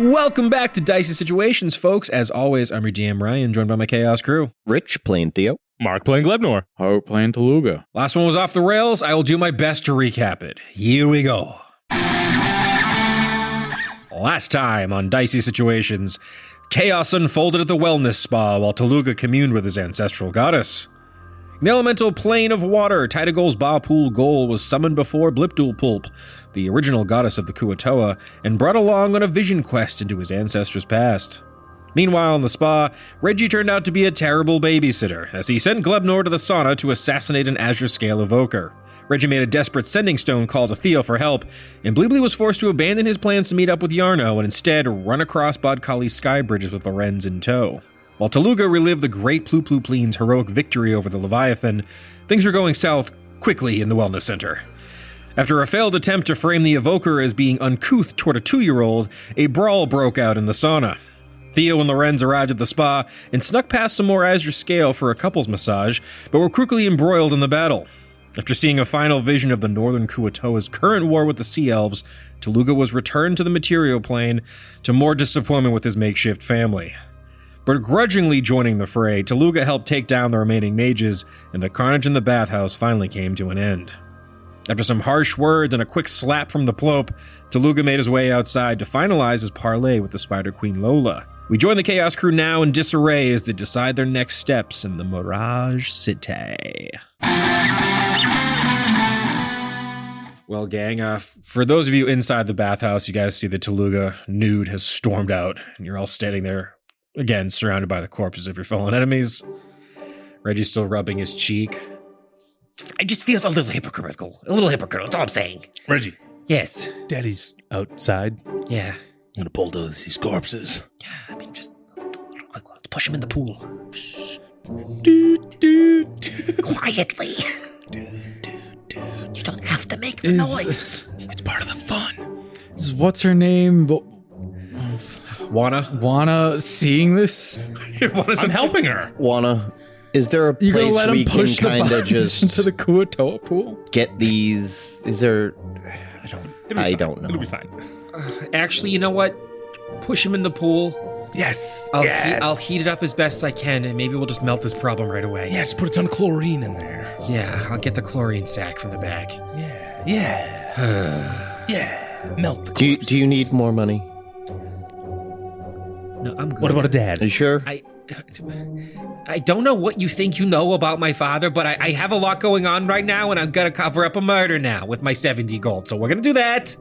Welcome back to Dicey Situations, folks. As always, I'm your DM, Ryan, joined by my Chaos crew. Rich playing Theo. Mark playing Glebnor. Harout playing Tooluuga. Last one was off the rails. I will do my best to recap it. Here we go. Last time on Dicey Situations, chaos unfolded at the wellness spa while Tooluuga communed with his ancestral goddess. The elemental plane of water, Tidagol's Ba Pool Gol, was summoned before Ploopploopleen, the original goddess of the Kuatoa, and brought along on a vision quest into his ancestors' past. Meanwhile, in the spa, Reggie turned out to be a terrible babysitter, as he sent Glebnor to the sauna to assassinate an Azure Scale evoker. Reggie made a desperate sending stone call to Theo for help, and Bleebly was forced to abandon his plans to meet up with Yarno and instead run across Bodkali's sky bridges with Lorenz in tow. While Tooluuga relived the great Ploopplooplene's heroic victory over the Leviathan, things were going south quickly in the Wellness Center. After a failed attempt to frame the evoker as being uncouth toward a 2-year-old, a brawl broke out in the sauna. Theo and Lorenz arrived at the spa and snuck past some more Azure Scale for a couple's massage, but were quickly embroiled in the battle. After seeing a final vision of the northern Kuatoa's current war with the Sea Elves, Tooluuga was returned to the material plane to more disappointment with his makeshift family. Begrudgingly joining the fray, Tooluuga helped take down the remaining mages, and the carnage in the bathhouse finally came to an end. After some harsh words and a quick slap from the Ploop, Tooluuga made his way outside to finalize his parley with the Spider Queen Lola. We join the Chaos crew now in disarray as they decide their next steps in the Mirage City. Well, gang, for those of you inside the bathhouse, you guys see that Tooluuga, nude, has stormed out, and you're all standing there, again, surrounded by the corpses of your fallen enemies. Reggie's still rubbing his cheek. It just feels a little hypocritical. That's all I'm saying. Reggie. Yes. Daddy's outside. Yeah. I'm gonna bulldoze these corpses. Yeah, I mean, just do a little quick one. Push him in the pool. Quietly. You don't have to make the noise. It's part of the fun. What's her name? Wana seeing this? I'm helping her. Wana, is there a You gonna place let we him push can the kind of bodies just into the Kuatoa pool? get these? Is there? I don't know. It'll be fine. Actually, you know what? Push him in the pool. Yes. I'll heat it up as best I can, and maybe we'll just melt this problem right away. Yeah, just put a ton of chlorine in there. Yeah, I'll get the chlorine sack from the bag. Yeah. Yeah. Melt the Do corpse. you need more money? No, I'm good. What about a dad? Are you sure? I don't know what you think you know about my father, but I have a lot going on right now, and I'm gonna cover up a murder now with my 70 gold. So we're gonna do that.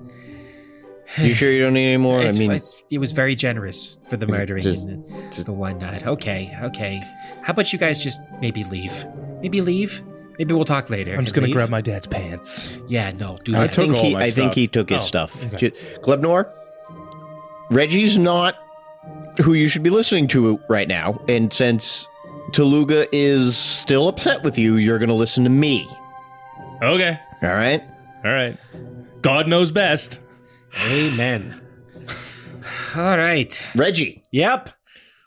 You sure you don't need any more? It was very generous for the murdering just- and the whatnot. Okay. How about you guys just maybe leave? Maybe we'll talk later. I'm just gonna grab my dad's pants. Yeah, no, do I that. think he took his stuff. Okay. Glebnor, Reggie's not who you should be listening to right now, and since Tooluuga is still upset with you, you're going to listen to me. Okay. All right? All right. God knows best. Amen. All right. Reggie, Yep.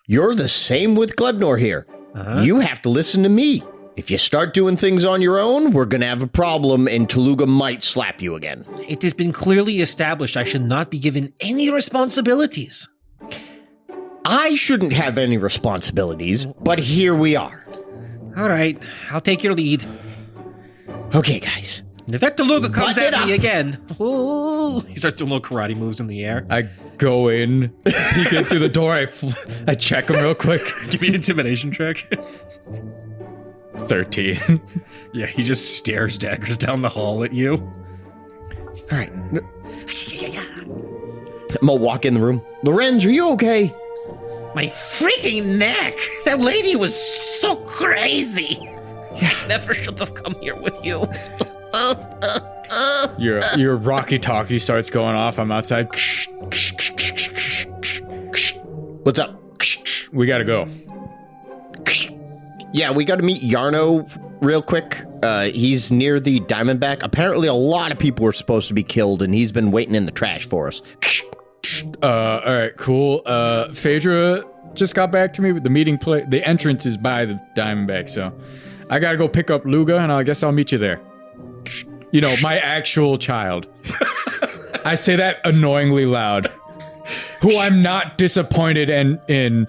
you're the same with Glebnor here. Uh-huh. You have to listen to me. If you start doing things on your own, we're going to have a problem, and Tooluuga might slap you again. It has been clearly established I should not be given any responsibilities. I shouldn't have any responsibilities, but here we are. All right, I'll take your lead. Okay, guys. And if that Tooluuga comes Button it at me up. again, ooh, he starts doing little karate moves in the air. I go in, peek in through the door, I check him real quick. Give me an intimidation check. 13. Yeah, he just stares daggers down the hall at you. All right. I'm going to walk in the room. Lorenz, are you okay? My freaking neck! That lady was so crazy! I never should have come here with you. Your Rocky Talkie starts going off. I'm outside. What's up? We gotta go. Yeah, we got to meet Yarno real quick. He's near the Diamondback. Apparently, a lot of people were supposed to be killed, and he's been waiting in the trash for us. All right, cool. Phaedra just got back to me with the meeting the entrance is by the Diamondback, so I gotta go pick up Luga, and I guess I'll meet you there. You know, my actual child. I say that annoyingly loud. who I'm not disappointed in.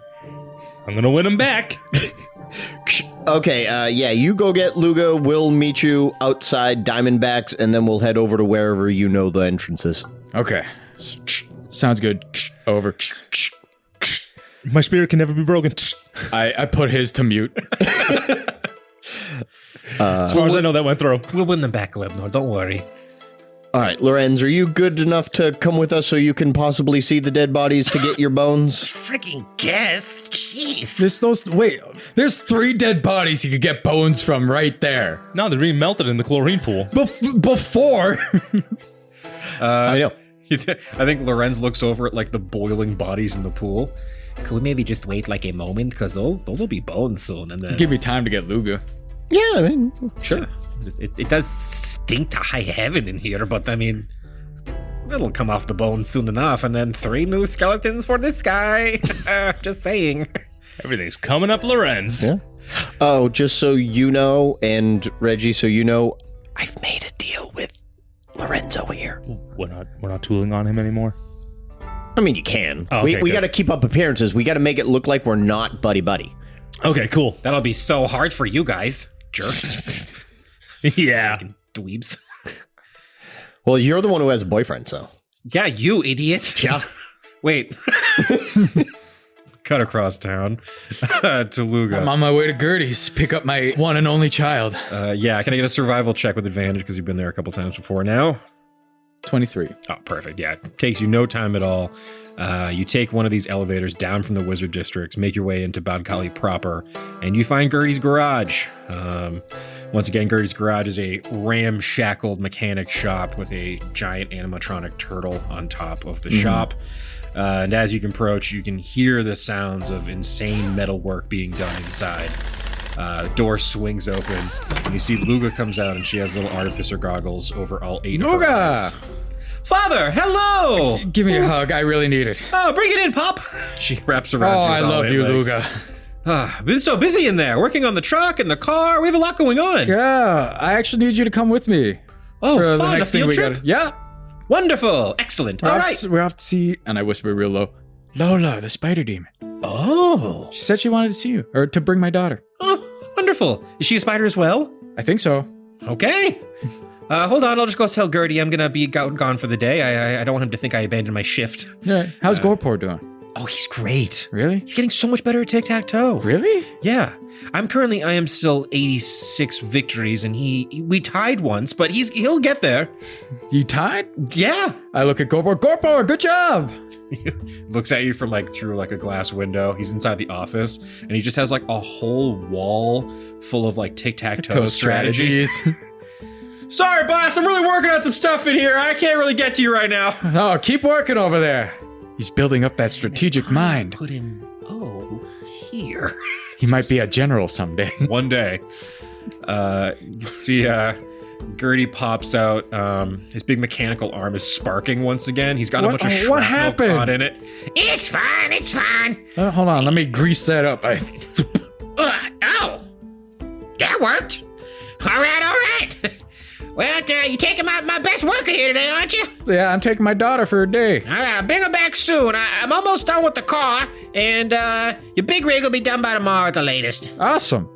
I'm gonna win him back. Okay, yeah, you go get Luga. We'll meet you outside Diamondbacks, and then we'll head over to wherever you know the entrance is. Okay. Sounds good. Over. My spirit can never be broken. I put his to mute. As far as I know, that went through. We'll win them back, Glebnor. Don't worry. All right, Lorenz, are you good enough to come with us so you can possibly see the dead bodies to get your bones? Freaking guess. Jeez. There's 3 dead bodies you could get bones from right there. No, they're being melted in the chlorine pool. Before. I know. I think Lorenz looks over at like the boiling bodies in the pool. Could we maybe just wait like a moment? Because those will be bones soon. And then Give me time to get Luga. Yeah, I mean, sure. it does stink to high heaven in here, but I mean, it'll come off the bones soon enough. And then 3 new skeletons for this guy. Just saying. Everything's coming up Lorenz. Yeah. Oh, just so you know, and Reggie, so you know, I've made a deal with Lorenzo here. We're not tooling on him anymore. I mean, you can. Oh, okay, we good. got to keep up appearances. We got to make it look like we're not buddy-buddy. Okay, cool. That'll be so hard for you guys. Jerks. Yeah. Fucking dweebs. Well, you're the one who has a boyfriend, so. Yeah, you idiot. Yeah. Wait. Cut across town. Tooluuga. I'm on my way to Gertie's. Pick up my one and only child. Yeah, can I get a survival check with advantage because you've been there a couple times before now? 23. Oh, perfect. Yeah, it takes you no time at all. You take one of these elevators down from the Wizard Districts, make your way into Badkali proper, and you find Gertie's garage. Once again, Gertie's garage is a ramshackled mechanic shop with a giant animatronic turtle on top of the shop. And as you can approach, you can hear the sounds of insane metalwork being done inside. The door swings open, and you see Luga comes out, and she has little artificer goggles over all 8 of her eyes. Father, hello! Give me a hug. I really need it. Oh, bring it in, Pop. She wraps around Oh, you. I with all love 8 you, legs. Luga. Been so busy in there, working on the truck and the car. We have a lot going on. Yeah, I actually need you to come with me. Oh, for fun, the next a thing field we trip? got. Yeah. Wonderful, excellent. All right. We're off to see, and I whisper real low, Lola the Spider Demon. Oh. She said she wanted to see you, or to bring my daughter. Oh, wonderful. Is she a spider as well? I think so. Okay. Hold on, I'll just go tell Gertie I'm gonna be gone for the day. I don't want him to think I abandoned my shift. Yeah. How's Gorpor doing? Oh, he's great. Really? He's getting so much better at tic-tac-toe. Really? Yeah. I am still 86 victories, and we tied once, but he'll get there. You tied? Yeah. I look at Gorpor. Gorpor, good job! Looks at you from through a glass window. He's inside the office, and he just has a whole wall full of tic-tac-toe strategies. Sorry, boss, I'm really working on some stuff in here. I can't really get to you right now. Oh, keep working over there. He's building up that strategic mind. Put him here. He might be a general someday. One day. You can see Gertie pops out. His big mechanical arm is sparking once again. He's got a bunch of shrapnel happened? caught in it. It's fine. It's fine. Hold on, let me grease that up. Oh. That worked. All right. Well, you taking my best worker here today, aren't you? Yeah, I'm taking my daughter for a day. All right, bring her back soon. I'm almost done with the car, and your big rig will be done by tomorrow at the latest. Awesome.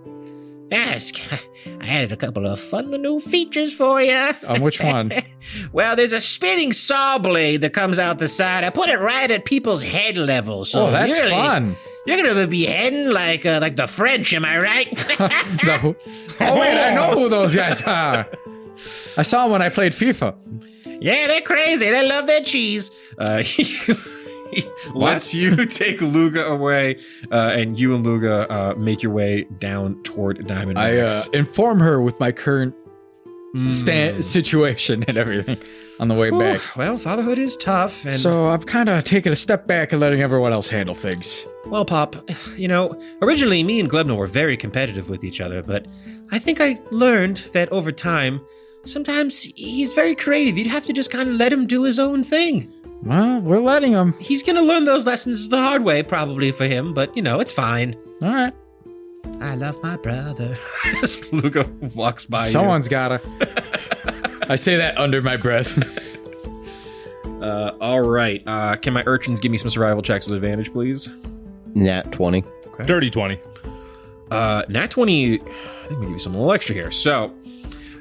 Yes, I added a couple of fun new features for you. Which one? Well, there's a spinning saw blade that comes out the side. I put it right at people's head level. So That's fun. You're gonna be heading like the French, am I right? No. Oh, wait, I know who those guys are. I saw them when I played FIFA. Yeah, they're crazy. They love their cheese. He lets you take Luga away, and you and Luga make your way down toward Diamondbacks. I inform her with my current situation and everything on the way back. Well, fatherhood is tough. And So I'm kind of taking a step back and letting everyone else handle things. Well, Pop, originally me and Glebnor were very competitive with each other, but I think I learned that over time, sometimes he's very creative. You'd have to just kind of let him do his own thing. Well, we're letting him. He's going to learn those lessons the hard way, probably for him, but, it's fine. All right. I love my brother. Luga walks by Someone's gotta. I say that under my breath. All right. Can my urchins give me some survival checks with advantage, please? Nat 20. Dirty 20. Nat 20, I think we give you some little extra here. So,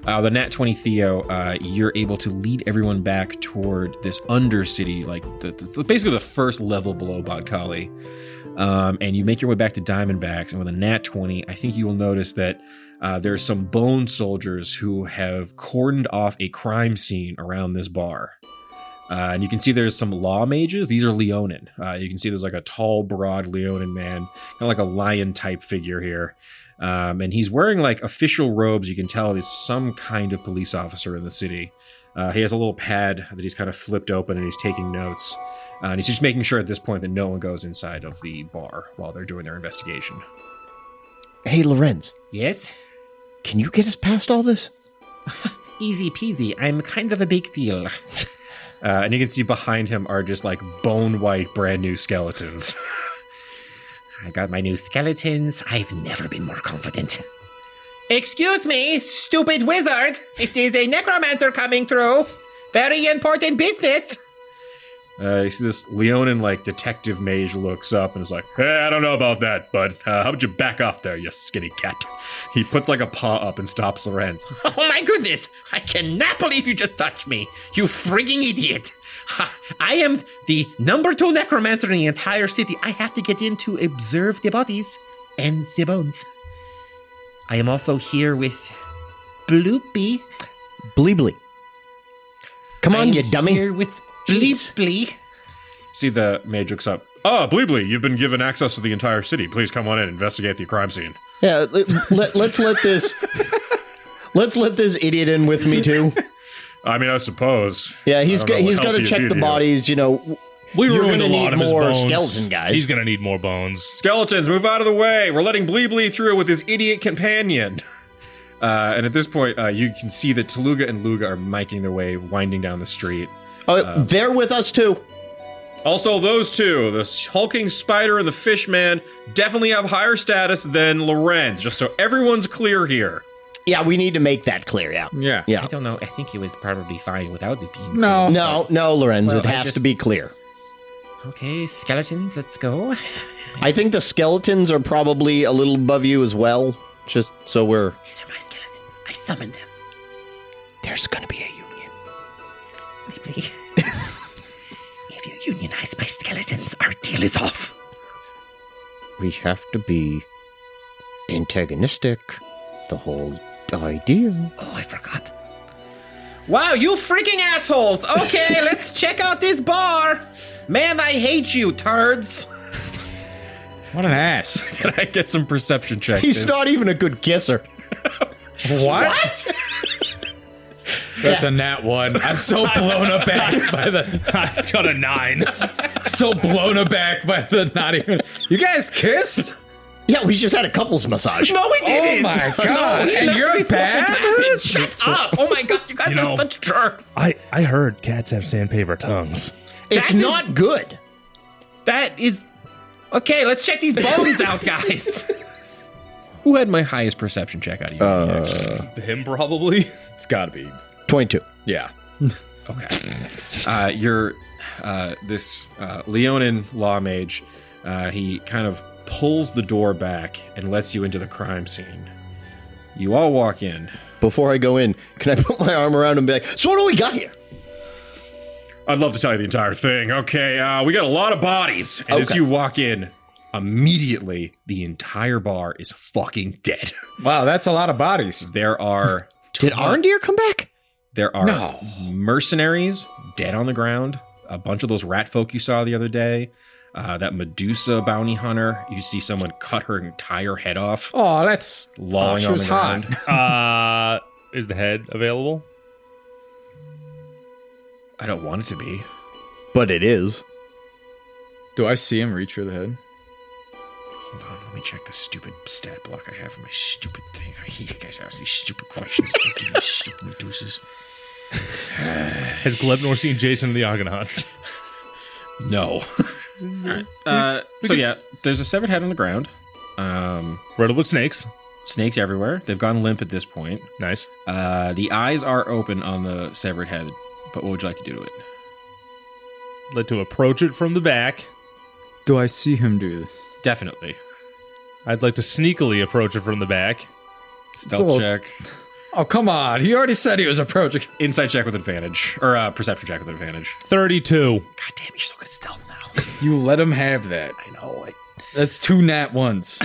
the Nat 20 Theo, you're able to lead everyone back toward this undercity, like basically the first level below Bodkali. And you make your way back to Diamondbacks, and with a Nat 20, I think you will notice that there's some bone soldiers who have cordoned off a crime scene around this bar. And you can see there's some law mages. These are Leonin. You can see there's like a tall, broad Leonin man, kind of like a lion-type figure here. And he's wearing like official robes. You can tell he's some kind of police officer in the city. He has a little pad that he's kind of flipped open and he's taking notes. And he's just making sure at this point that no one goes inside of the bar while they're doing their investigation. Hey, Lorenz, Yes? can you get us past all this? Easy peasy. I'm kind of a big deal. And you can see behind him are just like bone white, brand new skeletons. I got my new skeletons. I've never been more confident. Excuse me, stupid wizard. It is a necromancer coming through. Very important business. You see this Leonin like detective mage looks up and is like, "Hey, I don't know about that, bud. How about you back off there, you skinny cat?" He puts like a paw up and stops Lorenz. Oh my goodness! I cannot believe you just touched me, you frigging idiot! I am the number 2 necromancer in the entire city. I have to get in to observe the bodies and the bones. I am also here with Bloopy. Bleebly. Come on, I'm you dummy. Here with Jeez. Bleeply. See the mage looks up. Oh, Bleebly, you've been given access to the entire city. Please come on in, investigate the crime scene. Yeah, let's let this idiot in with me too. I mean, I suppose. Yeah, he's I don't know what got to help check you'd the be to you. bodies. You know, We You're ruined a gonna lot need of his more bones. skeleton guys. He's gonna need more bones. Skeletons, move out of the way. We're letting Bleebly through with his idiot companion. And at this point, you can see that Tooluuga and Luga are making their way, winding down the street. Oh, they're with us too. Also, those two, the hulking spider and the fish man, definitely have higher status than Lorenz, just so everyone's clear here. Yeah, we need to make that clear. Yeah. Yeah. Yeah. I don't know. I think he was probably fine without it being. No. No, Lorenz, Well, it I has just- to be clear. Okay, skeletons, let's go. I think the skeletons are probably a little above you as well. Just so we're. These are my skeletons. I summoned them. There's gonna be a union. Bleeply. If you unionize my skeletons, our deal is off. We have to be antagonistic. It's the whole idea. Oh, I forgot. Wow, you freaking assholes! Okay, let's check out this bar. Man, I hate you, turds. What an ass. Can I get some perception checks? He's not even a good kisser. What? That's a nat 1. I'm so blown aback by the. I got a 9. So blown aback by the not even. You guys kissed? Yeah, we just had a couples massage. No, we Oh didn't. my god! We And left you're before it bad? happened. Shut up! Oh my god, you guys You are know- such jerks. I heard cats have sandpaper tongues. It's That is- not good. That is. Okay, let's check these bones out, guys. Who had my highest perception check out of you? Next? Him probably. It's gotta be. 22. Yeah. Okay. You're this Leonin law mage. He kind of pulls the door back and lets you into the crime scene. You all walk in. Before I go in, can I put my arm around him and be like, so what do we got here? I'd love to tell you the entire thing. Okay, we got a lot of bodies. And as Okay. you walk in, immediately the entire bar is fucking dead. Wow, that's a lot of bodies. There are Did Arndir come back? There are mercenaries dead on the ground. A bunch of those rat folk you saw the other day. That Medusa bounty hunter. You see someone cut her entire head off, Oh, that's. lolling she on was the hot. ground. Is the head available? I don't want it to be. But it is. Do I see him reach for the head? Hold on, let me check the stupid stat block I have for my stupid thing. I hate you guys ask these stupid questions. I give you stupid Medusas. Has Glebnor seen Jason and the Argonauts? No. So yeah, there's a severed head on the ground. Riddled with snakes. Snakes everywhere. They've gone limp at this point. Nice. The eyes are open on the severed head, but what would you like to do to it? like to approach it from the back. Do I see him do this? Definitely. I'd like to sneakily approach it from the back. Stealth check. Oh, come on. He already said he was approaching. Insight check with advantage. Or perception check with advantage. 32. God damn, you're so good at stealth now. You let him have that. I know. That's 2 nat ones.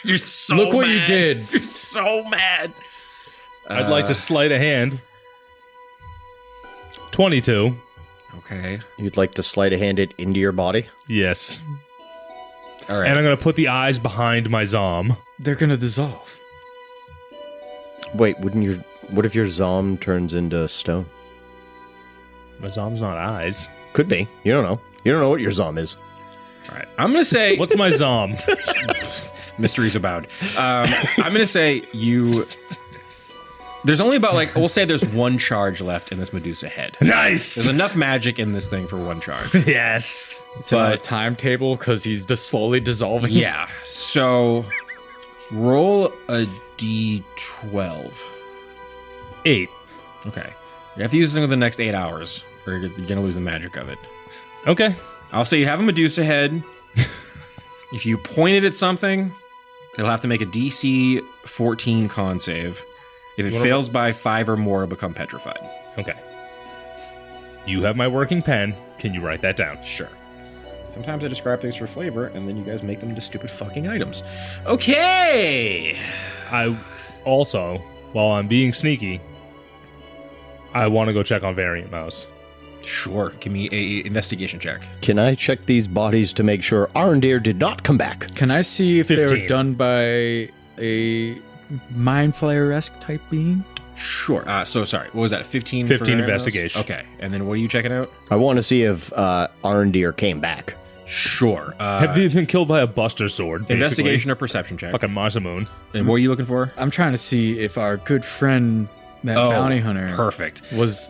You're so Look what mad. you did. You're so mad. I'd like to sleight a hand. 22. Okay. You'd like to sleight a hand it into your body? Yes. All right. And I'm going to put the eyes behind my Zom. They're going to dissolve. Wait, what if your Zom turns into stone? My Zom's not eyes. Could be. You don't know. You don't know what your Zom is. All right. I'm going to say... What's my Zom? Mysteries abound. I'm going to say you... There's only about, like, we'll say there's 1 charge left in this Medusa head. Nice! There's enough magic in this thing for 1 charge. Yes. It's on a timetable because he's just slowly dissolving. Yeah. So, roll a d12. 8. Okay. You have to use this thing within the next 8 hours, or you're going to lose the magic of it. Okay. I'll say you have a Medusa head. If you point it at something, it'll have to make a DC 14 con save. If it fails by 5 or more, it'll become petrified. Okay. You have my working pen. Can you write that down? Sure. Sometimes I describe things for flavor, and then you guys make them into stupid fucking items. Okay! I also, while I'm being sneaky, I want to go check on Variant Mouse. Sure. Give me a investigation check. Can I check these bodies to make sure Arendir did not come back? Can I see if they were 15. done by a mind flayer-esque type being? Sure. So, sorry. What was that? 15? 15 for investigation. Okay. And then what are you checking out? I want to see if Arendir came back. Sure. Have they been killed by a Buster Sword? Basically? Investigation or perception check. Fucking Masamoon. And what are you looking for? I'm trying to see if our good friend, that bounty hunter, Perfect. was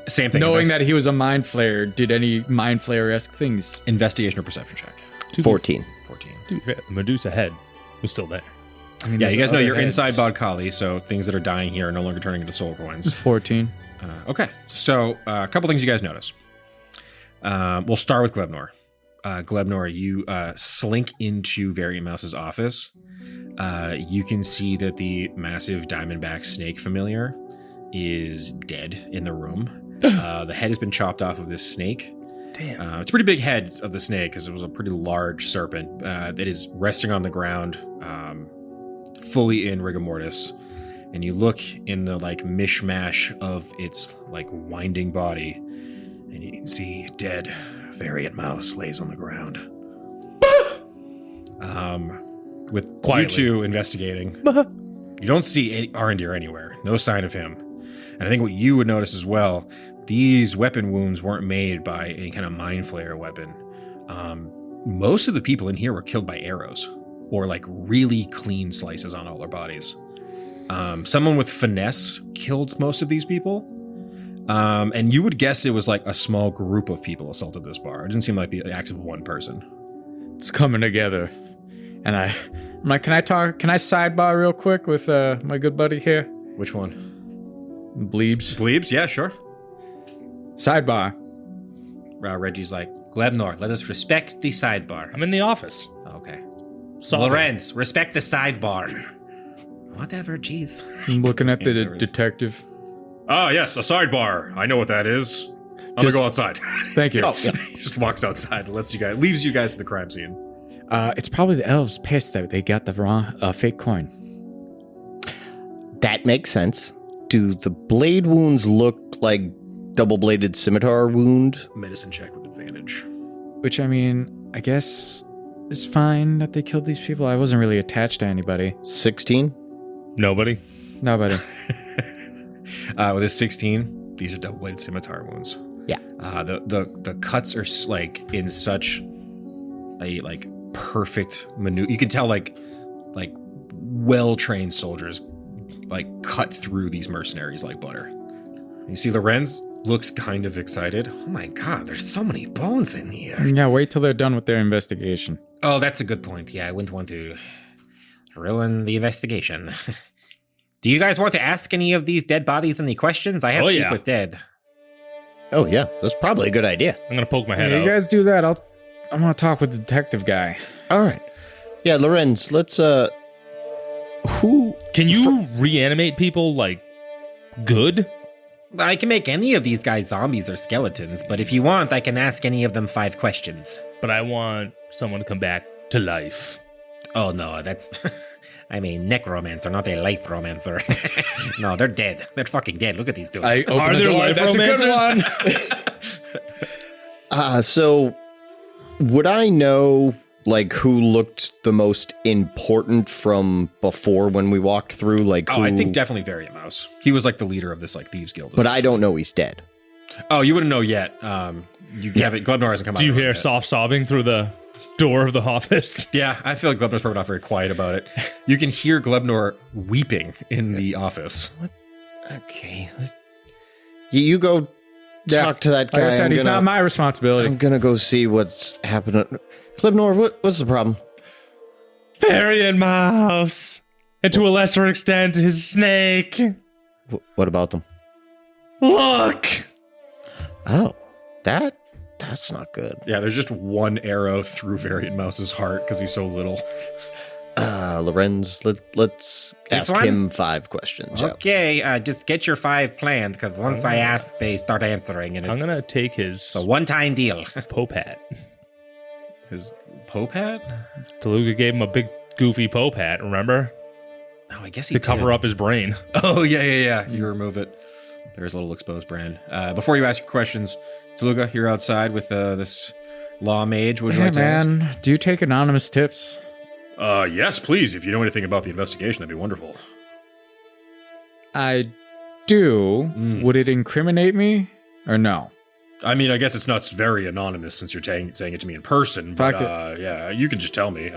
Same thing. knowing that he was a mind flayer, did any mind flayer-esque things. Investigation or perception check. 14. 14. Dude, the Medusa head was still there. I mean, Yeah, there's you guys know other you're heads. inside Bodkali, so things that are dying here are no longer turning into soul coins. 14. Okay, so a couple things you guys notice. We'll start with Glebnor. Glebnor, you slink into Variant Mouse's office. You can see that the massive Diamondback snake familiar is dead in the room. The head has been chopped off of this snake. Damn. It's a pretty big head of the snake because it was a pretty large serpent that is resting on the ground, fully in rigor mortis. And you look in the like mishmash of its like winding body, and you can see dead Variant Mouse lays on the ground. With Quietly. you two investigating, you don't see any Arendir anywhere. No sign of him. And I think what you would notice as well, these weapon wounds weren't made by any kind of mind flayer weapon. Most of the people in here were killed by arrows or like really clean slices on all their bodies. Someone with finesse killed most of these people. And you would guess it was like a small group of people assaulted this bar. It didn't seem like the acts of one person. It's coming together. And I'm like, can I sidebar real quick with my good buddy here? Which one? Bleebs. Bleebs? Yeah, sure. Sidebar. Reggie's like, Glebnor, let us respect the sidebar. I'm in the office. Okay. Sorry. Lorenz, respect the sidebar. Whatever, jeez. I'm looking at the Same detective. Oh, yes, a sidebar. I know what that is. I'm gonna go outside. Thank you. Oh, yeah. He just walks outside and leaves you guys to the crime scene. It's probably the elves pissed that they got the wrong fake coin. That makes sense. Do the blade wounds look like double-bladed scimitar wound? Medicine check with advantage. Which, I mean, I guess it's fine that they killed these people. I wasn't really attached to anybody. 16? Nobody. Nobody. With a 16, these are double-bladed scimitar wounds. Yeah. The cuts are like in such a like perfect maneuver. You can tell like well-trained soldiers like cut through these mercenaries like butter. You see Lorenz looks kind of excited. Oh my god, there's so many bones in here. Yeah, wait till they're done with their investigation. Oh, that's a good point. Yeah, I wouldn't want to ruin the investigation. Do you guys want to ask any of these dead bodies any questions? I have Oh, to speak yeah. with dead. Oh, yeah. That's probably a good idea. I'm gonna poke my head Yeah, out. you guys do that. I'm gonna talk with the detective guy. All right. Yeah, Lorenz, let's, who... Can you reanimate people, like, good? I can make any of these guys zombies or skeletons, but if you want, I can ask any of them 5 questions. But I want someone to come back to life. Oh, no, that's... I mean, necromancer, not a life romancer. No, they're dead. They're fucking dead. Look at these dudes. Are there life That's a good romancers? one. So, would I know, like, who looked the most important from before when we walked through? Like, Oh, who... I think definitely Variant Mouse. He was like the leader of this like thieves guild. But I don't know he's dead. Oh, you wouldn't know yet. You haven't. Glebnor hasn't come out. Do you of it hear yet. soft sobbing through the door of the office? Yeah, I feel like Glebnor's probably not very quiet about it. You can hear Glebnor weeping in the office. Okay. You go talk to that guy. Like I said, he's not my responsibility. I'm gonna go see what's happening. Glebnor, what's the problem? Varian Mouse. And to a lesser extent, his snake. What about them? Look! Oh, that's not good. Yeah, there's just one arrow through Variant Mouse's heart because he's so little. Lorenz, let's ask one? him 5 questions. Yeah. Okay, just get your 5 planned, because once I ask, they start answering, and it's I'm gonna take his a one-time deal. Pope hat. His Pope hat? Tooluuga gave him a big goofy Pope hat, remember? Oh, I guess he To cover up his brain. Oh, yeah. You remove it. There's a little exposed brand. Before you ask your questions, Tooluuga, you're outside with this law mage. Would you Hey, like to ask? man, do you take anonymous tips? Yes, please. If you know anything about the investigation, that'd be wonderful. I do. Would it incriminate me or no? I mean, I guess it's not very anonymous since you're saying it to me in person, but Fuck yeah, you can just tell me.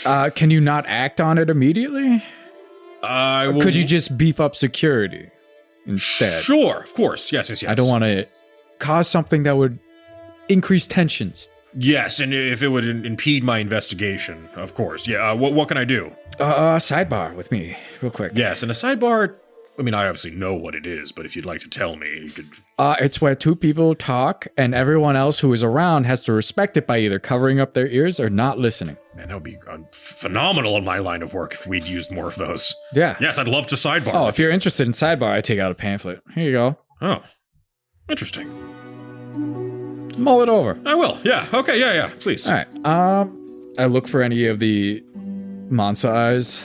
Can you not act on it immediately? I will, Could you just beef up security instead? Sure, of course. Yes. I don't want to cause something that would increase tensions. Yes, and if it would impede my investigation, of course. Yeah, what can I do? Sidebar with me, real quick. Yes, and a sidebar, I mean, I obviously know what it is, but if you'd like to tell me, you could... It's where 2 people talk, and everyone else who is around has to respect it by either covering up their ears or not listening. Man, that would be phenomenal in my line of work if we'd used more of those. Yeah. Yes, I'd love to sidebar. Oh, with if you're interested in sidebar, I take out a pamphlet. Here you go. Oh, interesting. Mull it over. I will. Yeah. Okay. Yeah. Please. All right. I look for any of the Mansa eyes.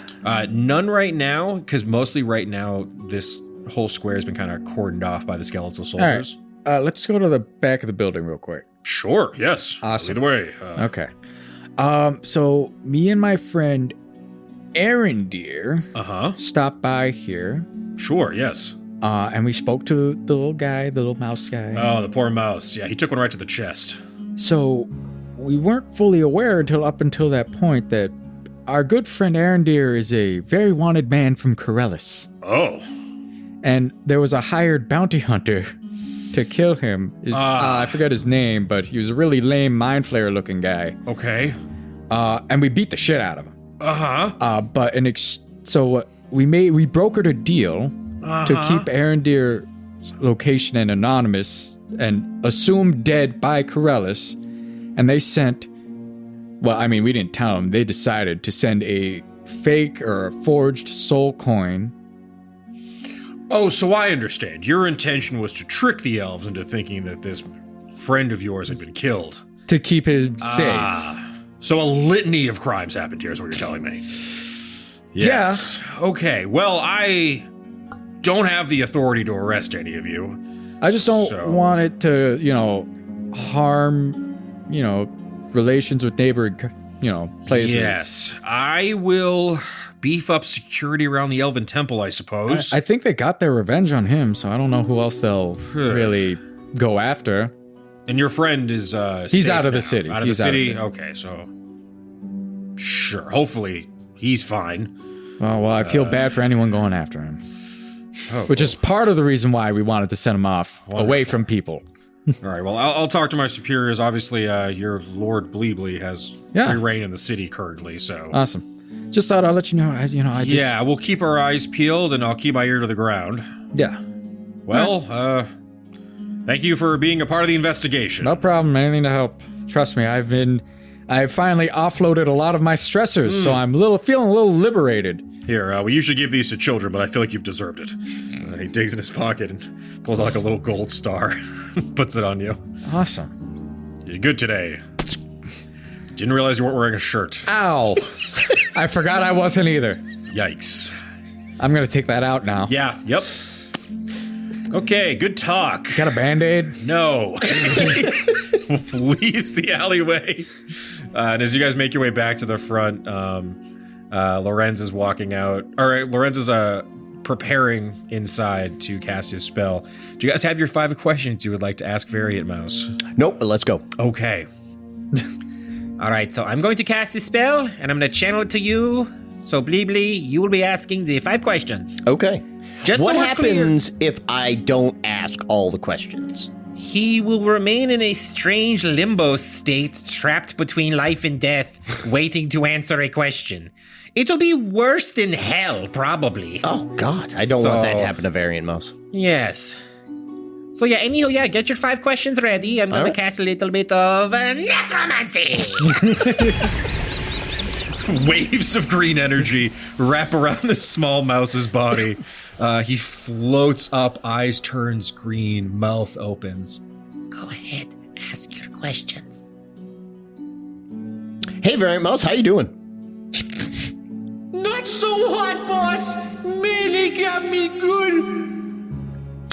None right now, because mostly right now, this whole square has been kind of cordoned off by the skeletal soldiers. All right. Let's go to the back of the building real quick. Sure. Yes. Awesome. Either way. Okay. So me and my friend Aaron Deer stopped by here. Sure. Yes. And we spoke to the little guy, the little mouse guy. Oh, the poor mouse. Yeah, he took one right to the chest. So we weren't fully aware up until that point that our good friend Aaron Deer is a very wanted man from Corellis. Oh. And there was a hired bounty hunter to kill him. I forget his name, but he was a really lame mind flayer looking guy. Okay. And we beat the shit out of him. But we brokered a deal to keep Aaron Deer's location and anonymous and assumed dead by Corellis. And they sent, we didn't tell them. They decided to send a fake or a forged soul coin. Oh, so I understand. Your intention was to trick the elves into thinking that this friend of yours had been killed. To keep him safe. So a litany of crimes happened here is what you're telling me. Yes. Yeah. Okay, well, I don't have the authority to arrest any of you. I just don't want it to, harm, relations with neighboring, places. Yes, I will beef up security around the Elven Temple, I suppose. I think they got their revenge on him, so I don't know who else they'll really go after. And your friend is he's out of the city. Out of the city? Okay, so sure. Hopefully he's fine. Well, I feel bad for anyone going after him. Which is part of the reason why we wanted to send him off away from people. All right, well, I'll talk to my superiors. Obviously, your Lord Bleebly has free reign in the city currently, so... Awesome. Just thought I'd let you know, Yeah, we'll keep our eyes peeled, and I'll keep my ear to the ground. Yeah. Well, Thank you for being a part of the investigation. No problem. Anything to help. Trust me, I've finally offloaded a lot of my stressors, so I'm feeling a little liberated. Here, we usually give these to children, but I feel like you've deserved it. And then he digs in his pocket and pulls out like a little gold star, puts it on you. Awesome. You're good today. Didn't realize you weren't wearing a shirt. Ow. I forgot I wasn't either. Yikes. I'm gonna take that out now. Yeah, yep. Okay, good talk. Got a Band-Aid? No. Leaves the alleyway. And as you guys make your way back to the front, Lorenz is walking out. Or Lorenz is preparing inside to cast his spell. Do you guys have your 5 questions you would like to ask Variant Mouse? Nope, but let's go. Okay. All right, so I'm going to cast this spell, and I'm going to channel it to you. So, Bleebly, you will be asking the 5 questions. Okay. Just what so we're happens if I don't ask all the questions? He will remain in a strange limbo state, trapped between life and death, waiting to answer a question. It'll be worse than hell, probably. Oh, God. I don't want that to happen to Variant Mouse. Yes. So anyhow, get your 5 questions ready. I'm going to cast a little bit of necromancy. Waves of green energy wrap around the small mouse's body. He floats up, eyes turns green, mouth opens. Go ahead, ask your questions. Hey, Variant Mouse, how you doing? Not so hot, boss. Melee got me good.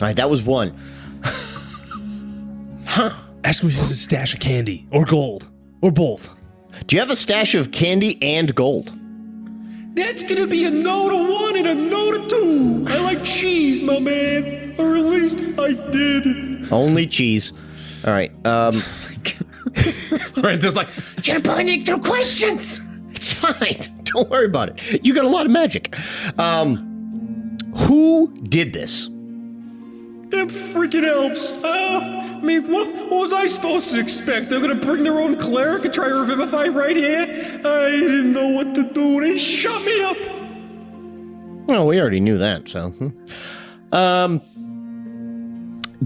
All right, that was 1. Ask him if he has a stash of candy or gold or both. Do you have a stash of candy and gold? That's gonna be a no to 1 and a no to 2. I like cheese, my man. Or at least I did. Only cheese. All right. Lorenz like, You're burning through questions. It's fine. Don't worry about it. You got a lot of magic. Who did this? Them freaking elves. I mean, what was I supposed to expect? They're gonna bring their own cleric and try to revivify right here? I didn't know what to do. They shut me up. Well, we already knew that, so.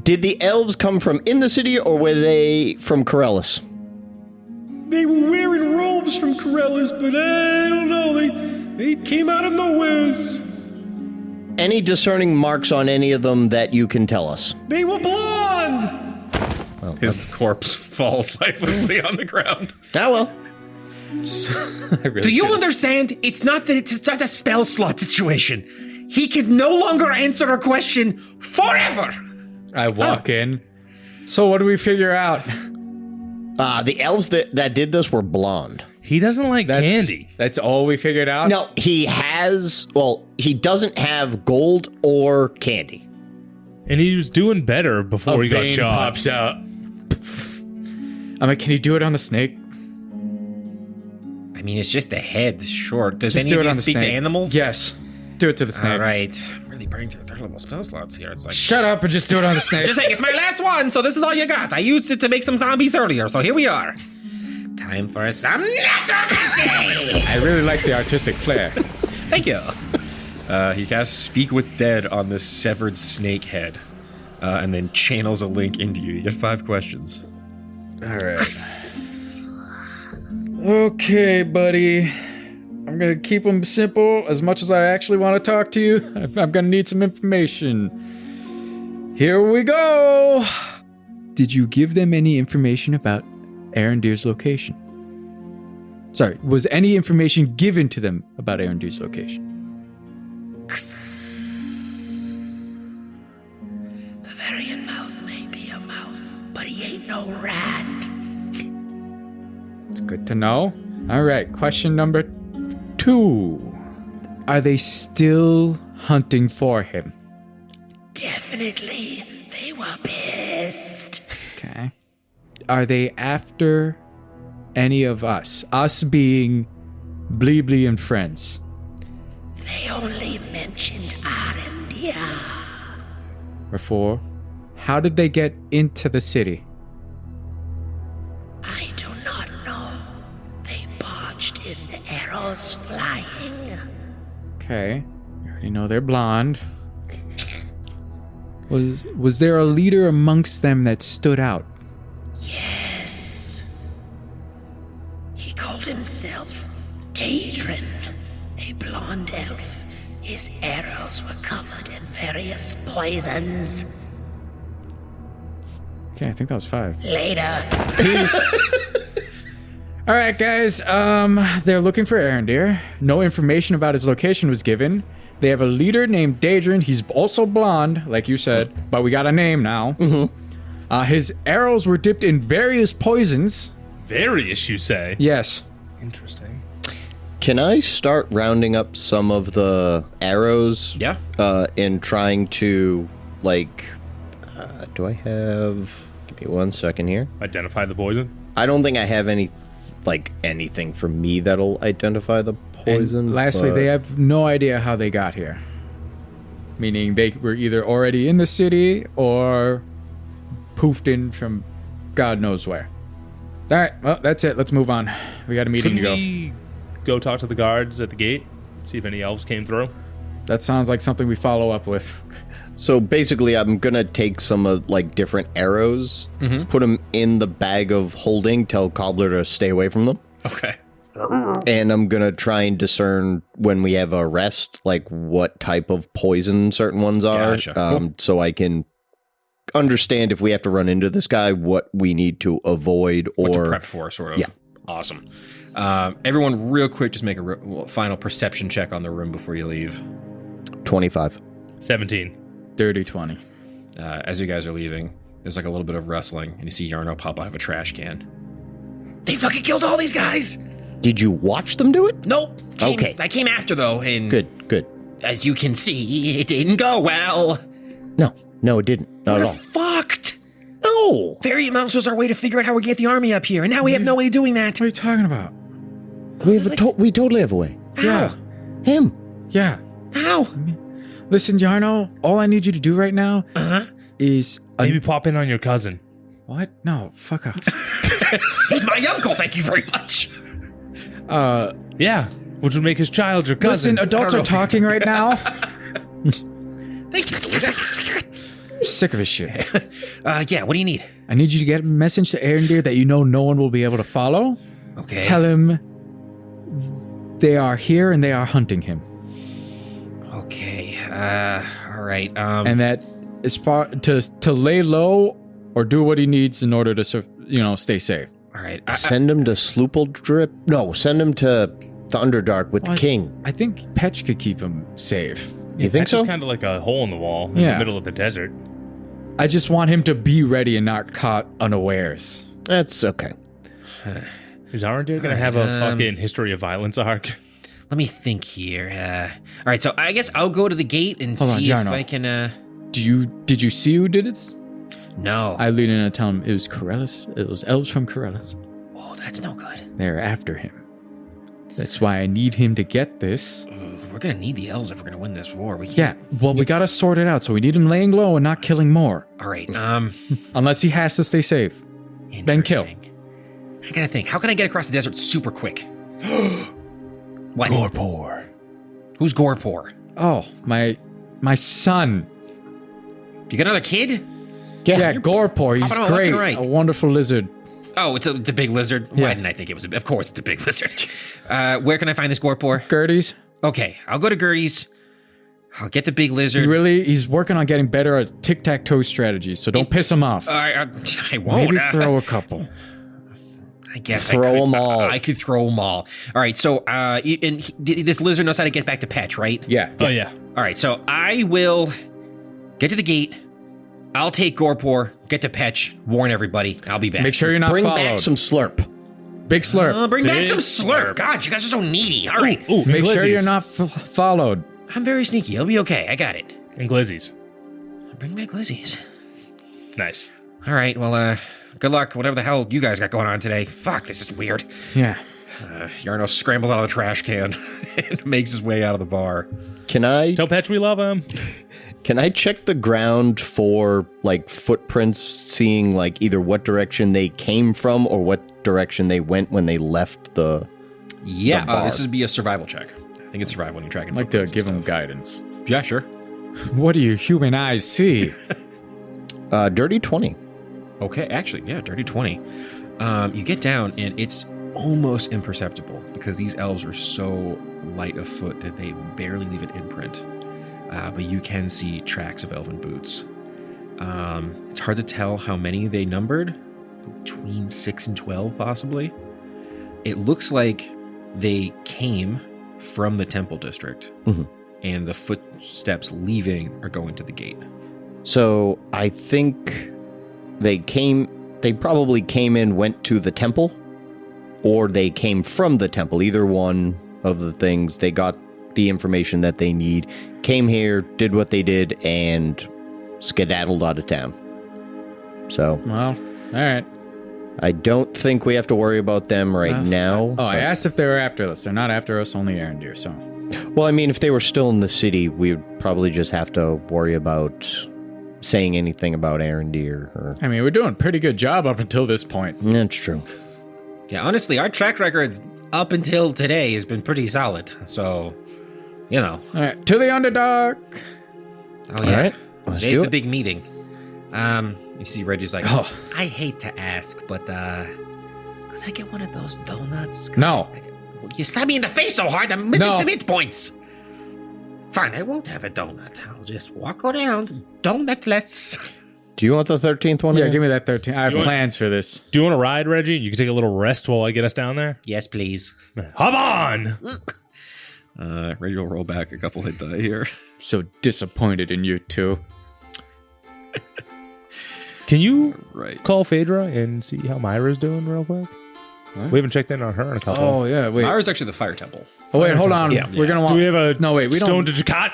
Did the elves come from in the city, or were they from Corellis? They were wearing robes from Corellis, but I don't know. They came out of nowheres. Any discerning marks on any of them that you can tell us? They were blonde. Well, his corpse falls lifelessly on the ground. Ah, well. Do you understand? It's not a spell slot situation. He can no longer answer a question forever. I walk in. So what do we figure out? The elves that did this were blonde. He doesn't like candy. That's all we figured out? No, he doesn't have gold or candy. And he was doing better before he got vein shot. pops out. I'm like, can you do it on the snake? I mean, it's just a head, short. Does Just any do of it you on the speak snake. to animals? Yes. Do it to the snake. All right. I'm really burning through 3rd level spell slots here. It's like, Shut up and just do it on the snake. just saying, it's my last one, so this is all you got. I used it to make some zombies earlier, so here we are. Time for some necromancy! I really like the artistic flair. Thank you. He casts Speak with Dead on this severed snake head, and then channels a link into you. You get 5 questions. All right. Okay, buddy. I'm going to keep them simple as much as I actually want to talk to you. I'm going to need some information. Here we go. Did you give them any information about Arendir's location? Sorry, was any information given to them about Arendir's location? The Variant Mouse may be a mouse, but he ain't no rat. It's good to know. All right, question number 2. Are they still hunting for him? Definitely. They were pissed. Okay. Are they after any of us? Us being Bleebly and friends. They only mentioned Arendir. Or 4. How did they get into the city? I do not know. They barged in, arrows flying. Okay. You already know they're blonde. Was there a leader amongst them that stood out? Yes. He called himself Daedrin, a blonde elf. His arrows were covered in various poisons. Okay, I think that was 5. Later. All right, guys. They're looking for Arendir. No information about his location was given. They have a leader named Daedrin. He's also blonde, like you said, but we got a name now. Mm-hmm. His arrows were dipped in various poisons. Various, you say? Yes. Interesting. Can I start rounding up some of the arrows? Yeah. And trying to, do I have... Give me 1 second here. Identify the poison? I don't think I have anything for me that'll identify the poison. And lastly, they have no idea how they got here. Meaning they were either already in the city or poofed in from God knows where. All right, well, that's it. Let's move on. We got a meeting Couldn't to go. we go talk to the guards at the gate? See if any elves came through? That sounds like something we follow up with. So basically, I'm gonna take some of different arrows, put them in the bag of holding, tell Cobbler to stay away from them, Okay. and I'm gonna try and discern when we have a rest, what type of poison certain ones are, Gotcha. so I can understand if we have to run into this guy, what we need to avoid What to or prep for, sort of. Yeah. Awesome. Everyone, real quick, just make a final perception check on the room before you leave. 25. 17. Dirty 20. As you guys are leaving, there's a little bit of wrestling, and you see Yarno pop out of a trash can. They fucking killed all these guys. Did you watch them do it? Nope. Okay. I came after, though, and Good. as you can see, it didn't go well. No, it didn't. Not at We're all. fucked. No. Variant Mounts was our way to figure out how we get the army up here, and now we have no way of doing that. What are you talking about? We totally have a way. Yeah. Him. Yeah. How? Listen, Yarno, all I need you to do right now is... Maybe pop in on your cousin. What? No, fuck off. He's my uncle, thank you very much. Yeah, which would make his child your cousin. Listen, adults are talking right now. Thank you. I'm sick of his shit. Yeah, what do you need? I need you to get a message to Arendir that you know no one will be able to follow. Okay. Tell him they are here and they are hunting him. Okay. All right. And that as far to lay low or do what he needs in order to stay safe. all right. Send him to Sloopledrip. No, send him to the Underdark with the king. I think Petch could keep him safe. You think so? It's kind of like a hole in the wall in Yeah. the middle of the desert. I just want him to be ready and not caught unawares. That's okay. Is Arendir going to have a fucking history of violence arc? Let me think here. All right. So I guess I'll go to the gate and Hold on, see if Yarno. I can. Did you see who did this? No. I lean in and tell him it was Corellis. It was elves from Corellis. Oh, that's no good. They're after him. That's why I need him to get this. We're gonna need the elves if we're gonna win this war. We Yeah, can't. well, we gotta sort it out. So we need him laying low and not killing more. All right. Unless he has to stay safe. Then kill. Interesting. I gotta think. How can I get across the desert super quick? What? Gorpor. Who's Gorpor? Oh, my son. You got another kid? Yeah, Gorpor. He's popping out left great. and right. A wonderful lizard. Oh, it's a big lizard. Yeah. Why didn't I think it was? Of course, it's a big lizard. Where can I find this Gorpor? Gertie's. Okay, I'll go to Gertie's. I'll get the big lizard. He's working on getting better at tic-tac-toe strategies, so don't piss him off. I won't. Maybe throw a couple. I guess Throw I could, 'em all. I could throw them all. All right, so this lizard knows how to get back to Petch, right? Yeah. Oh, yeah. All right, so I will get to the gate. I'll take Gorpor, get to Petch, warn everybody. I'll be back. Make sure you're not Bring followed. back some slurp. Big slurp. Bring back Big some slurp. slurp. God, you guys are so needy. All right. Ooh, Make sure Glizzies. you're not followed. I'm very sneaky. It'll be okay. I got it. And Glizzies. Bring back Glizzies. Nice. All right, well, good luck, whatever the hell you guys got going on today. Fuck, this is weird. Yeah. Yarno scrambles out of the trash can and makes his way out of the bar. Can I Tell Petch we love him. check the ground for footprints, seeing either what direction they came from or what direction they went when they left the Yeah, bar. this would be a survival check. I think it's survival when you're tracking I'd like to footprints and give him stuff. guidance. Yeah, sure. What do your human eyes see? Dirty 20. Okay, actually, yeah, dirty 20. You get down, and it's almost imperceptible because these elves are so light of foot that they barely leave an imprint. But you can see tracks of elven boots. It's hard to tell how many they numbered, between 6 and 12 possibly. It looks like they came from the temple district, and the footsteps leaving are going to the gate. So I think they probably came in, went to the temple, or they came from the temple. Either one of the things. They got the information that they need, came here, did what they did, and skedaddled out of town. So, Well, all right. I don't think we have to worry about them right now. Oh, I asked if they were after us. They're not after us, only Arendir, so. Well, I mean, if they were still in the city, we would probably just have to worry about saying anything about Arendir. Or I mean, we're doing a pretty good job up until this point. That's true. Yeah, honestly, our track record up until today has been pretty solid. So, you know. All right, to the Underdark. Oh, All yeah. right, let's Today's do the it. big meeting. You see Reggie's like, I hate to ask, but, could I get one of those donuts? No. You slap me in the face so hard, I'm missing No. some hit points. Fine, I won't have a donut. I'll just walk around donutless. Do you want the 13th one? Yeah, again? give me that 13. I have You want- plans for this. Do you want to ride, Reggie? You can take a little rest while I get us down there. Yes, please. Hop on! Ready to roll back a couple hit die here. So disappointed in you two. Can you Right. call Phaedra and see how Myra's doing real quick? We haven't checked in on her in a couple. Oh, yeah, wait. Myra's actually the fire temple. Oh, wait, hold on. Yeah. We're going to want... Do we have a No, wait, we stone don't... to Jakat?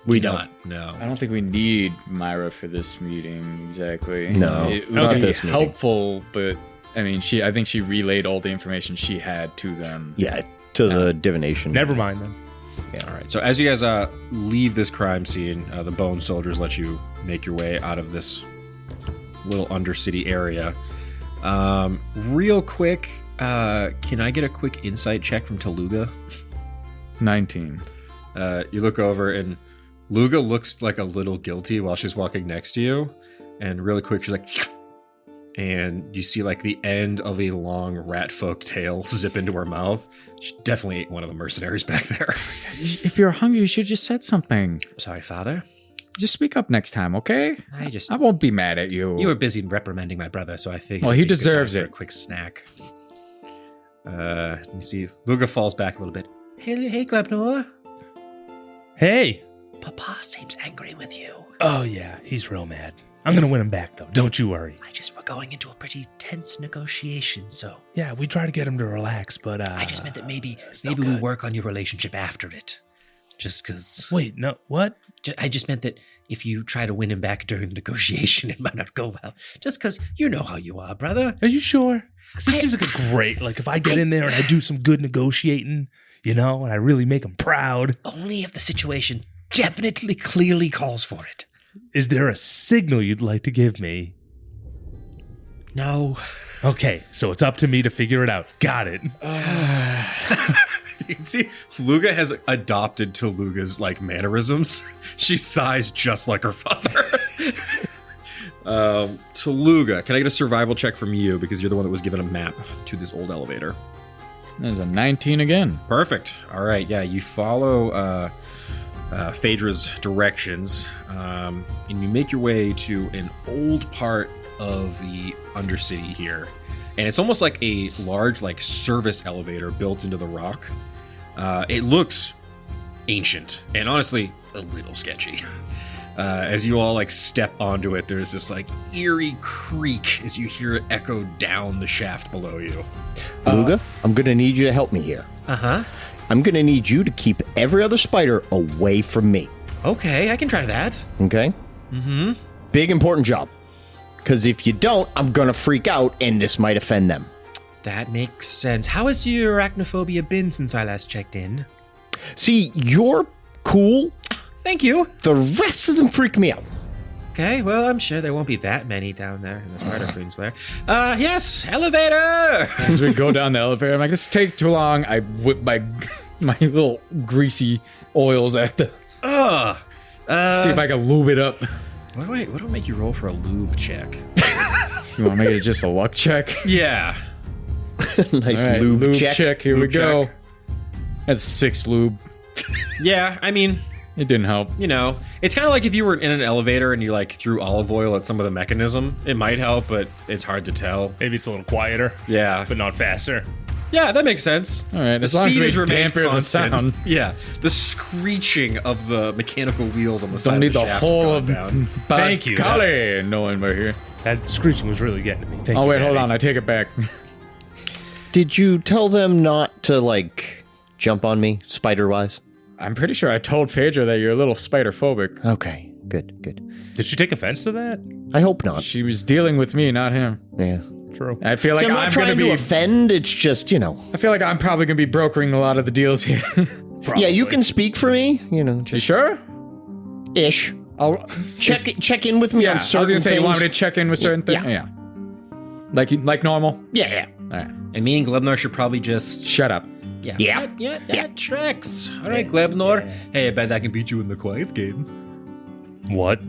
We Do don't. not. No. I don't think we need Myra for this meeting exactly. No, it not would be this meeting. helpful, but I mean, I think she relayed all the information she had to them. Yeah, to the divination. Never mind then. All right. So as you guys leave this crime scene, the bone soldiers let you make your way out of this little undercity area. Real quick, can I get a quick insight check from Tooluuga? 19. You look over and Luga looks like a little guilty while she's walking next to you. And really quick, she's like, and you see like the end of a long rat folk tail zip into her mouth. She definitely ate one of the mercenaries back there. If you're hungry, you should just said something. Sorry, Father. Just speak up next time, okay? I won't be mad at you. You were busy reprimanding my brother, so I figured. Well, he it'd be a good deserves time for it. A quick snack. You see Luga falls back a little bit. Hey, Glebnor. Hey. Papa seems angry with you. Oh, yeah. He's real mad. I'm going to win him back, though. Don't you worry. We're going into a pretty tense negotiation, so Yeah, we try to get him to relax, but... I just meant that maybe no we good. work on your relationship after it. Just because... Wait, no, what? I just meant that if you try to win him back during the negotiation, it might not go well. Just because you know how you are, brother. Are you sure? 'Cause this seems like a great... Like, if I get in there and I do some good negotiating, you know, and I really make him proud... Only if the situation definitely, clearly calls for it. Is there a signal you'd like to give me? No. Okay, so it's up to me to figure it out. Got it. You can see Luga has adopted Tooluuga's like mannerisms. She sighs just like her father. Tooluuga, can I get a survival check from you because you're the one that was given a map to this old elevator? There's a 19 again. Perfect. All right, yeah, you follow Phaedra's directions, and you make your way to an old part of the Undercity here. And it's almost like a large like service elevator built into the rock. It looks ancient and honestly a little sketchy. As you all like step onto it, there's this like eerie creak as you hear it echo down the shaft below you. Luga, I'm going to need you to help me here. Uh-huh. I'm going to need you to keep every other spider away from me. Okay, I can try that. Okay? Mm-hmm. Big important job. Because if you don't, I'm going to freak out and this might offend them. That makes sense. How has your arachnophobia been since I last checked in? See, you're cool. Thank you. The rest of them freak me out. Okay, well, I'm sure there won't be that many down there in the spider queen's lair. Yes, elevator! As we go down the elevator, I'm like, this take too long. I whip my little greasy oils at the... See if I can lube it up. What do I make you roll for a lube check? You want to make it just a luck check? Yeah. Nice All right, lube check. Here we Lube go. check. That's 6 lube. Yeah, I mean, It didn't help. you know, it's kind of like if you were in an elevator and you like threw olive oil at some of the mechanism. It might help, but it's hard to tell. Maybe it's a little quieter, Yeah. but not faster. Yeah, that makes sense. All right, The as long as speed we has remained damper the constant. sound. Yeah, the screeching of the mechanical wheels on the side Don't of need the the shaft whole have of gone down. Thank you. Kali knowing we're here. That screeching was really getting to me. Thank Oh, you, wait, hold Daddy. on. I take it back. Did you tell them not to, like, jump on me, spider-wise? I'm pretty sure I told Phaedra that you're a little spider-phobic. Okay, good. Did she take offense to that? I hope not. She was dealing with me, not him. Yeah. True. I feel like See, I'm I'm not going trying to to be... offend, it's just, I feel like I'm probably going to be brokering a lot of the deals here. Yeah, you can speak for me, You just sure? ish. I'll... Check in with me Yeah, on I was certain going to say, things. you want me to check in with certain things? Yeah. Like normal? Yeah. All right. And me and Glebnor should probably just... Shut up. Yeah, that tracks. All right, Glebnor. Hey, I bet I can beat you in the quiet game. What?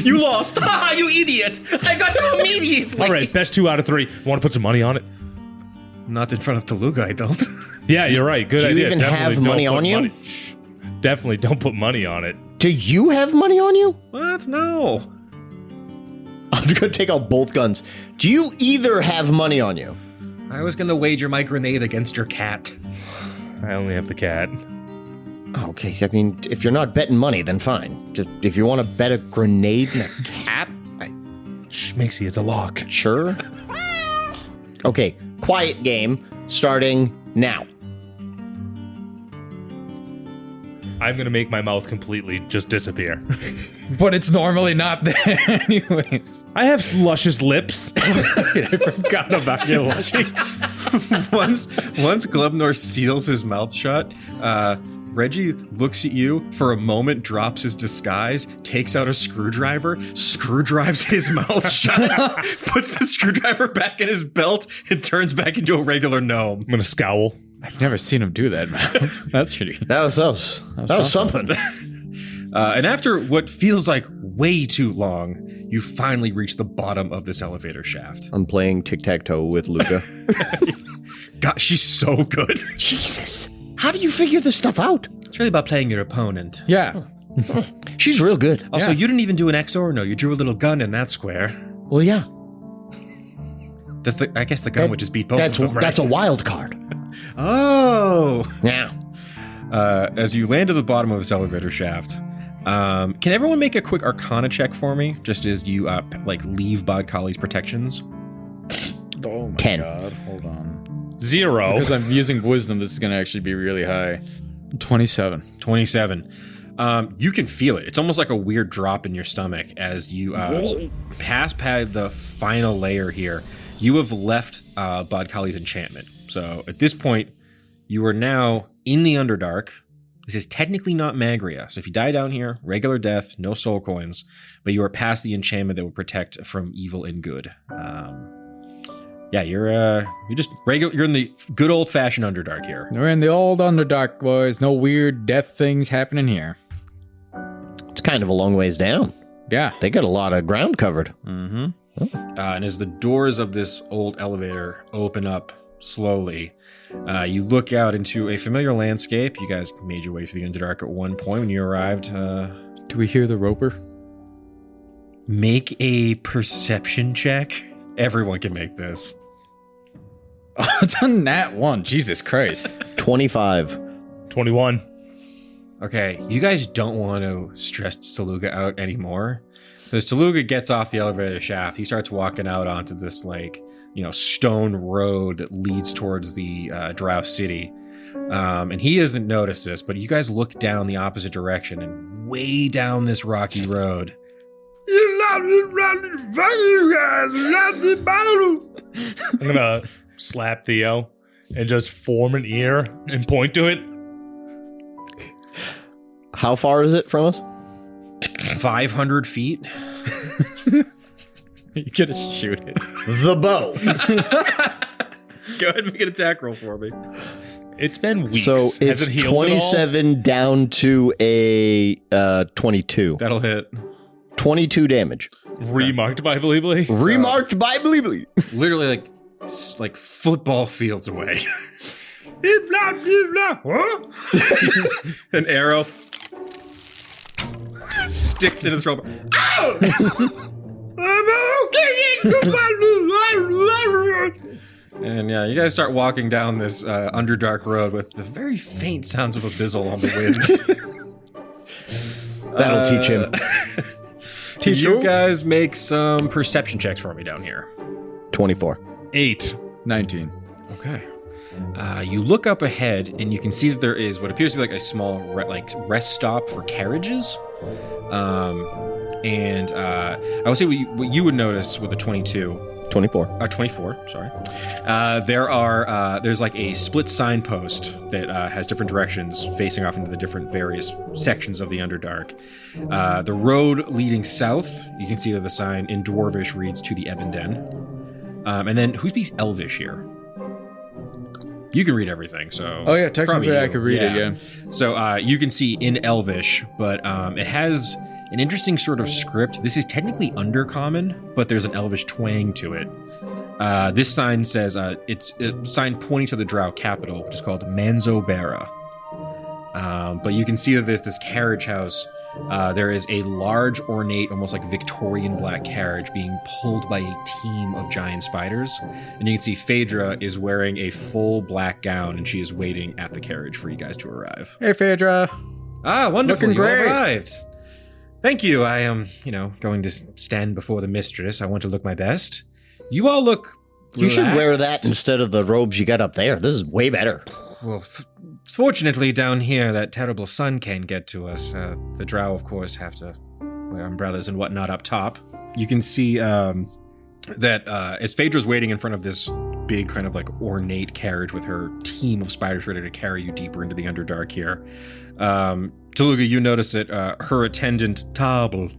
You lost! Ha! You idiot! I got to immediately! All right, best 2 out of 3. Want to put some money on it? Not in front of Tooluuga, I don't. Yeah, you're right. Good Do you idea. even Definitely have don't money put on you? money- Shh. Definitely don't put money on it. Do you have money on you? What? No. I'm gonna take out both guns. Do you either have money on you? I was gonna wager my grenade against your cat. I only have the cat. Okay, I mean, if you're not betting money, then fine. Just if you want to bet a grenade and a cat, Shh, Mixie, it's a lock. sure. Okay, quiet game starting now. I'm gonna make my mouth completely just disappear. But it's normally not there anyways. I have luscious lips. I forgot about your lips. once Glebnor seals his mouth shut, Reggie looks at you for a moment, drops his disguise, takes out a screwdriver, screwdrives his mouth shut, puts the screwdriver back in his belt, and turns back into a regular gnome. I'm gonna scowl. I've never seen him do that, man. That's shitty. That was something. And after what feels like way too long, you finally reach the bottom of this elevator shaft. I'm playing tic-tac-toe with Luca. God, she's so good. Jesus, how do you figure this stuff out? It's really about playing your opponent. Yeah. She's real good. Also, Yeah. you didn't even do an X or no. You drew a little gun in that square. Well, yeah, I guess the gun would just beat both that's of them, right? that's a wild card. Oh. Yeah. As you land at the bottom of this elevator shaft, can everyone make a quick Arcana check for me, just as you leave Bodkali's protections? Oh my 10. god. Hold on. 0. Because I'm using wisdom, this is going to actually be really high. 27. 27. You can feel it. It's almost like a weird drop in your stomach as you pass past the final layer here. You have left Bodkali's enchantment. So at this point, you are now in the Underdark. This is technically not Magria. So if you die down here, regular death, no soul coins, but you are past the enchantment that will protect from evil and good. Yeah, you're just regular. You're in the good old fashioned Underdark here. We're in the old Underdark, boys. No weird death things happening here. It's kind of a long ways down. Yeah. They got a lot of ground covered. Mm-hmm. And as the doors of this old elevator open up slowly, you look out into a familiar landscape. You guys made your way through the Underdark at one point when you arrived. Do we hear the roper? Make a perception check. Everyone can make this. Oh, it's on that one. Jesus Christ. 25. 21. Okay, you guys don't want to stress Tooluuga out anymore. So as Tooluuga gets off the elevator shaft, he starts walking out onto this stone road that leads towards the Drow City. And he hasn't noticed this, but you guys look down the opposite direction, and way down this rocky road. I'm gonna slap Theo and just form an ear and point to it. How far is it from us? 500 feet. You gotta shoot it. The bow. Go ahead and make an attack roll for me. It's been weeks. So Has it's it healed at all? 27 down to a 22. That'll hit. 22 damage. Remarked by Bleebly. Remarked by Bleebly. Literally like football fields away. An arrow sticks in his throat. And yeah, you guys start walking down this Underdark road with the very faint sounds of a bizzle on the wind. That'll teach him. Teach you guys make some perception checks for me down here. 24. 8. 19. Okay. You look up ahead, and you can see that there is what appears to be like a small rest stop for carriages. And I would say what you would notice with a 22. 24. 24, sorry. There's like a split signpost that has different directions facing off into the different various sections of the Underdark. The road leading south, you can see that the sign in Dwarvish reads to the Ebon Den. And then who speaks Elvish here? You can read everything, so... Oh, yeah, technically probably I you. could read it, yeah. So you can see in Elvish, but it has an interesting sort of script. This is technically Undercommon, but there's an Elvish twang to it. This sign says, it's a sign pointing to the Drow capital, which is called Manzobera. But you can see that there's this carriage house. There is a large, ornate, almost like Victorian black carriage being pulled by a team of giant spiders. And you can see Phaedra is wearing a full black gown, and she is waiting at the carriage for you guys to arrive. Hey, Phaedra. Ah, wonderful. Looking You great. arrived. Thank you. I am, going to stand before the mistress. I want to look my best. You all look You should wear relaxed. that instead of the robes you got up there. This is way better. Well, fortunately, down here, that terrible sun can't get to us. The drow, of course, have to wear umbrellas and whatnot up top. You can see that as Phaedra's waiting in front of this big kind of like ornate carriage with her team of spiders ready to carry you deeper into the Underdark here. Tooluuga, you notice that her attendant, Table,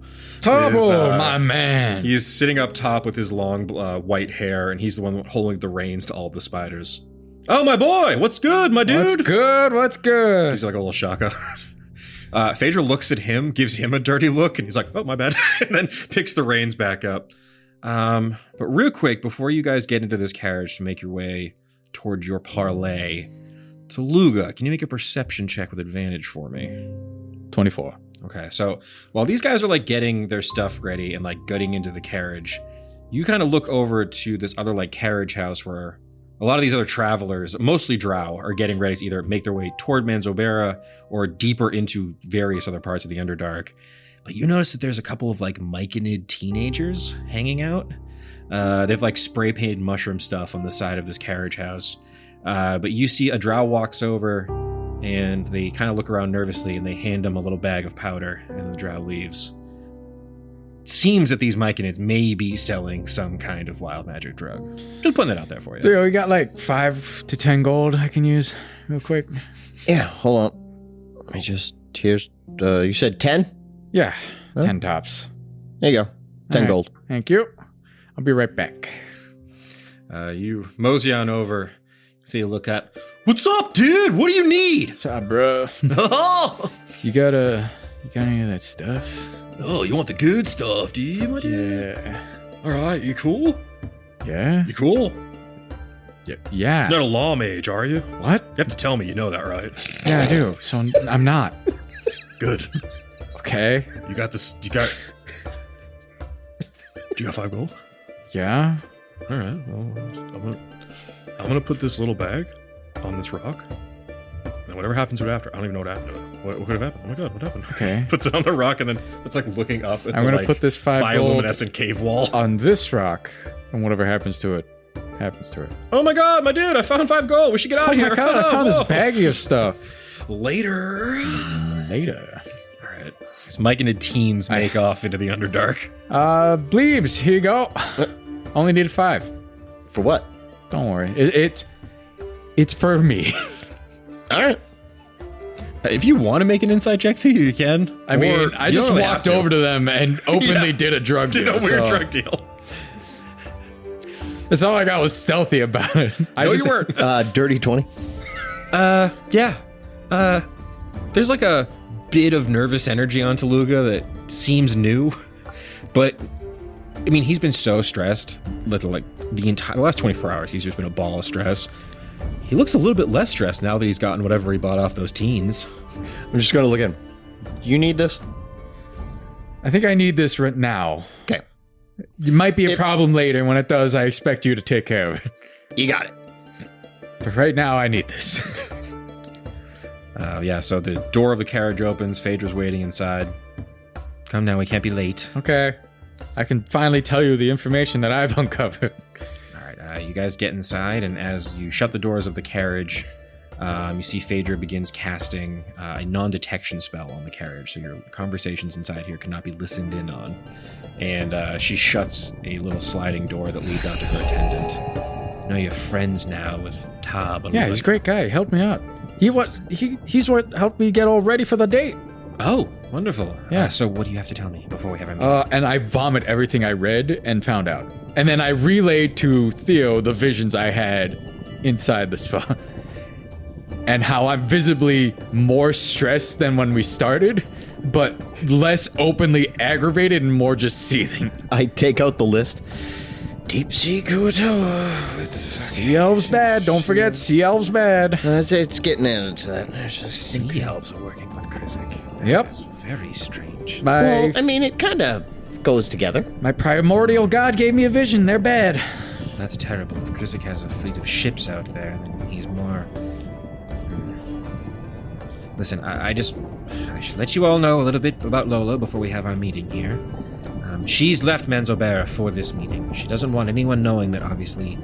my man. he's sitting up top with his long white hair, and he's the one holding the reins to all the spiders. Oh, my boy! What's good, my dude? What's good? What's good? He's like a little shaka. Phaedra looks at him, gives him a dirty look, and he's like, oh, my bad, and then picks the reins back up. But real quick, before you guys get into this carriage to make your way towards your parlay, Tooluuga, can you make a perception check with advantage for me? 24. Okay, so while these guys are like getting their stuff ready and like getting into the carriage, you kind of look over to this other like carriage house where a lot of these other travelers, mostly drow, are getting ready to either make their way toward Manzobera or deeper into various other parts of the Underdark. But you notice that there's a couple of like myconid teenagers hanging out. They've like spray painted mushroom stuff on the side of this carriage house. But you see a drow walks over and they kind of look around nervously and they hand him a little bag of powder and the drow leaves. It seems that these myconids may be selling some kind of wild magic drug. Just putting that out there for you. Theo, you got like 5 to 10 gold I can use real quick? Yeah, hold on. Let me just, here's, you said 10? Yeah, Huh? 10 tops. There you go. 10 All right. gold. Thank you. I'll be right back. You mosey on over, see a look at, what's up, dude? What do you need? What's up, bro? Oh, You got any of that stuff? you want the good stuff, do you, my dude? Yeah. All right, you cool? Yeah? You cool? Yeah. Not a law mage, are you? What? You have to tell me you know that, right? Yeah, I do. So I'm not. Good. Okay. You got this. Do you got 5 gold? Yeah. All right. Well, I'm gonna put this little bag on this rock, and whatever happens to it after, I don't even know what happened to it. What could have happened? Oh my god, what happened? Okay. Puts it on the rock, and then it's like looking up at I'm the gonna like, put this 5 gold bioluminescent cave wall. on this rock, and whatever happens to it, happens to it. Oh my god, my dude! I found 5 gold. We should get out Oh of here. my god, I found this Whoa. baggie of stuff. Later. Later. All right. These myconid teens make off into the Underdark. Bleebs, here you go. Only needed 5. For what? Don't worry. It's for me. All right. If you want to make an insight check, Theo, you can. I mean, I just walked over to them and openly Yeah. did a drug Did deal. a weird so drug deal. That's all I got was stealthy about it. No, you weren't. Dirty 20. Yeah. There's like a bit of nervous energy on Tooluuga that seems new, but I mean, he's been so stressed that like the last 24 hours, he's just been a ball of stress. He looks a little bit less stressed now that he's gotten whatever he bought off those teens. I'm just going to look at him. You need this? I think I need this right now. Okay. It might be a problem later. When it does, I expect you to take care of it. You got it. But right now, I need this. Yeah, so the door of the carriage opens. Phaedra's waiting inside. Come now, we can't be late. Okay. I can finally tell you the information that I've uncovered. All right, you guys get inside, and as you shut the doors of the carriage, you see Phaedra begins casting a non-detection spell on the carriage, so your conversations inside here cannot be listened in on. And she shuts a little sliding door that leads out to her attendant. You know, you're friends now with Tab. Yeah, he's a great guy. He helped me out. He's what helped me get all ready for the date. Oh, wonderful. Yeah. So what do you have to tell me before we have our meeting? And I vomit everything I read and found out. And then I relayed to Theo the visions I had inside the spell. And how I'm visibly more stressed than when we started, but less openly aggravated and more just seething. I take out the list. Deep sea tower. Sea elves bad. Don't forget, sea elves bad. It's getting into that. Sea elves are working with Krizik. Yep. It's very strange. Well, I mean, it kind of goes together. My primordial god gave me a vision. They're bad. That's terrible. If Krizik has a fleet of ships out there, then he's more... Listen, I should let you all know a little bit about Lola before we have our meeting here. She's left Manzobera for this meeting. She doesn't want anyone knowing that, obviously,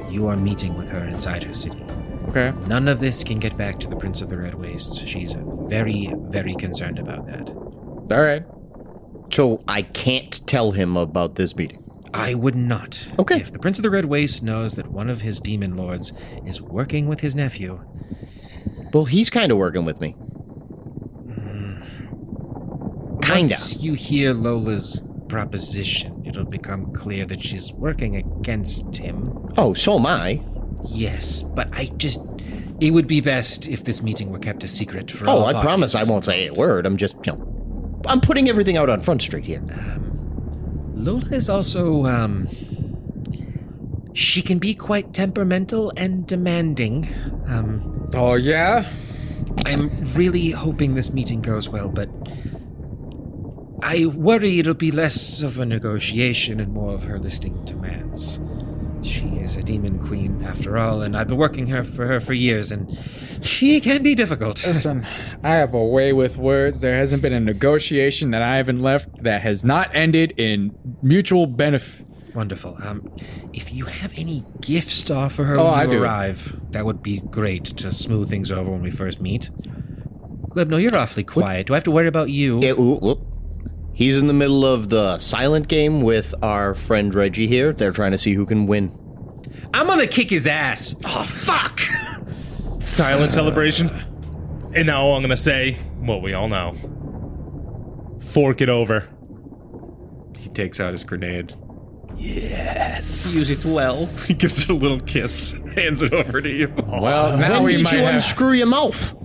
you are meeting with her inside her city. Okay. None of this can get back to the Prince of the Red Wastes. She's very, very concerned about that. All right. So I can't tell him about this meeting. I would not. Okay. If the Prince of the Red Wastes knows that one of his demon lords is working with his nephew... Well, he's kind of working with me. Kinda. Once you hear Lola's proposition, it'll become clear that she's working against him. Oh, so am I. Yes, but it would be best if this meeting were kept a secret for Oh, all I parties. promise I won't say a word. I'm just, I'm putting everything out on Front Street here. Lola is also, she can be quite temperamental and demanding. Oh, yeah? I'm really hoping this meeting goes well, but I worry it'll be less of a negotiation and more of her listing demands. She is a demon queen, after all, and I've been working for her for years, and she can be difficult. Listen, I have a way with words. There hasn't been a negotiation that I haven't left that has not ended in mutual benefit. Wonderful. If you have any gifts to offer her I when you do. arrive, that would be great to smooth things over when we first meet. Glebnor, you're awfully quiet. Do I have to worry about you? Yeah, whoop. He's in the middle of the silent game with our friend Reggie here. They're trying to see who can win. I'm gonna kick his ass. Oh, fuck! Silent celebration. And now I'm going to say what we all know. Fork it over. He takes out his grenade. Use it well. He gives it a little kiss, hands it over to you. Well, now When we did might you have... unscrew your mouth?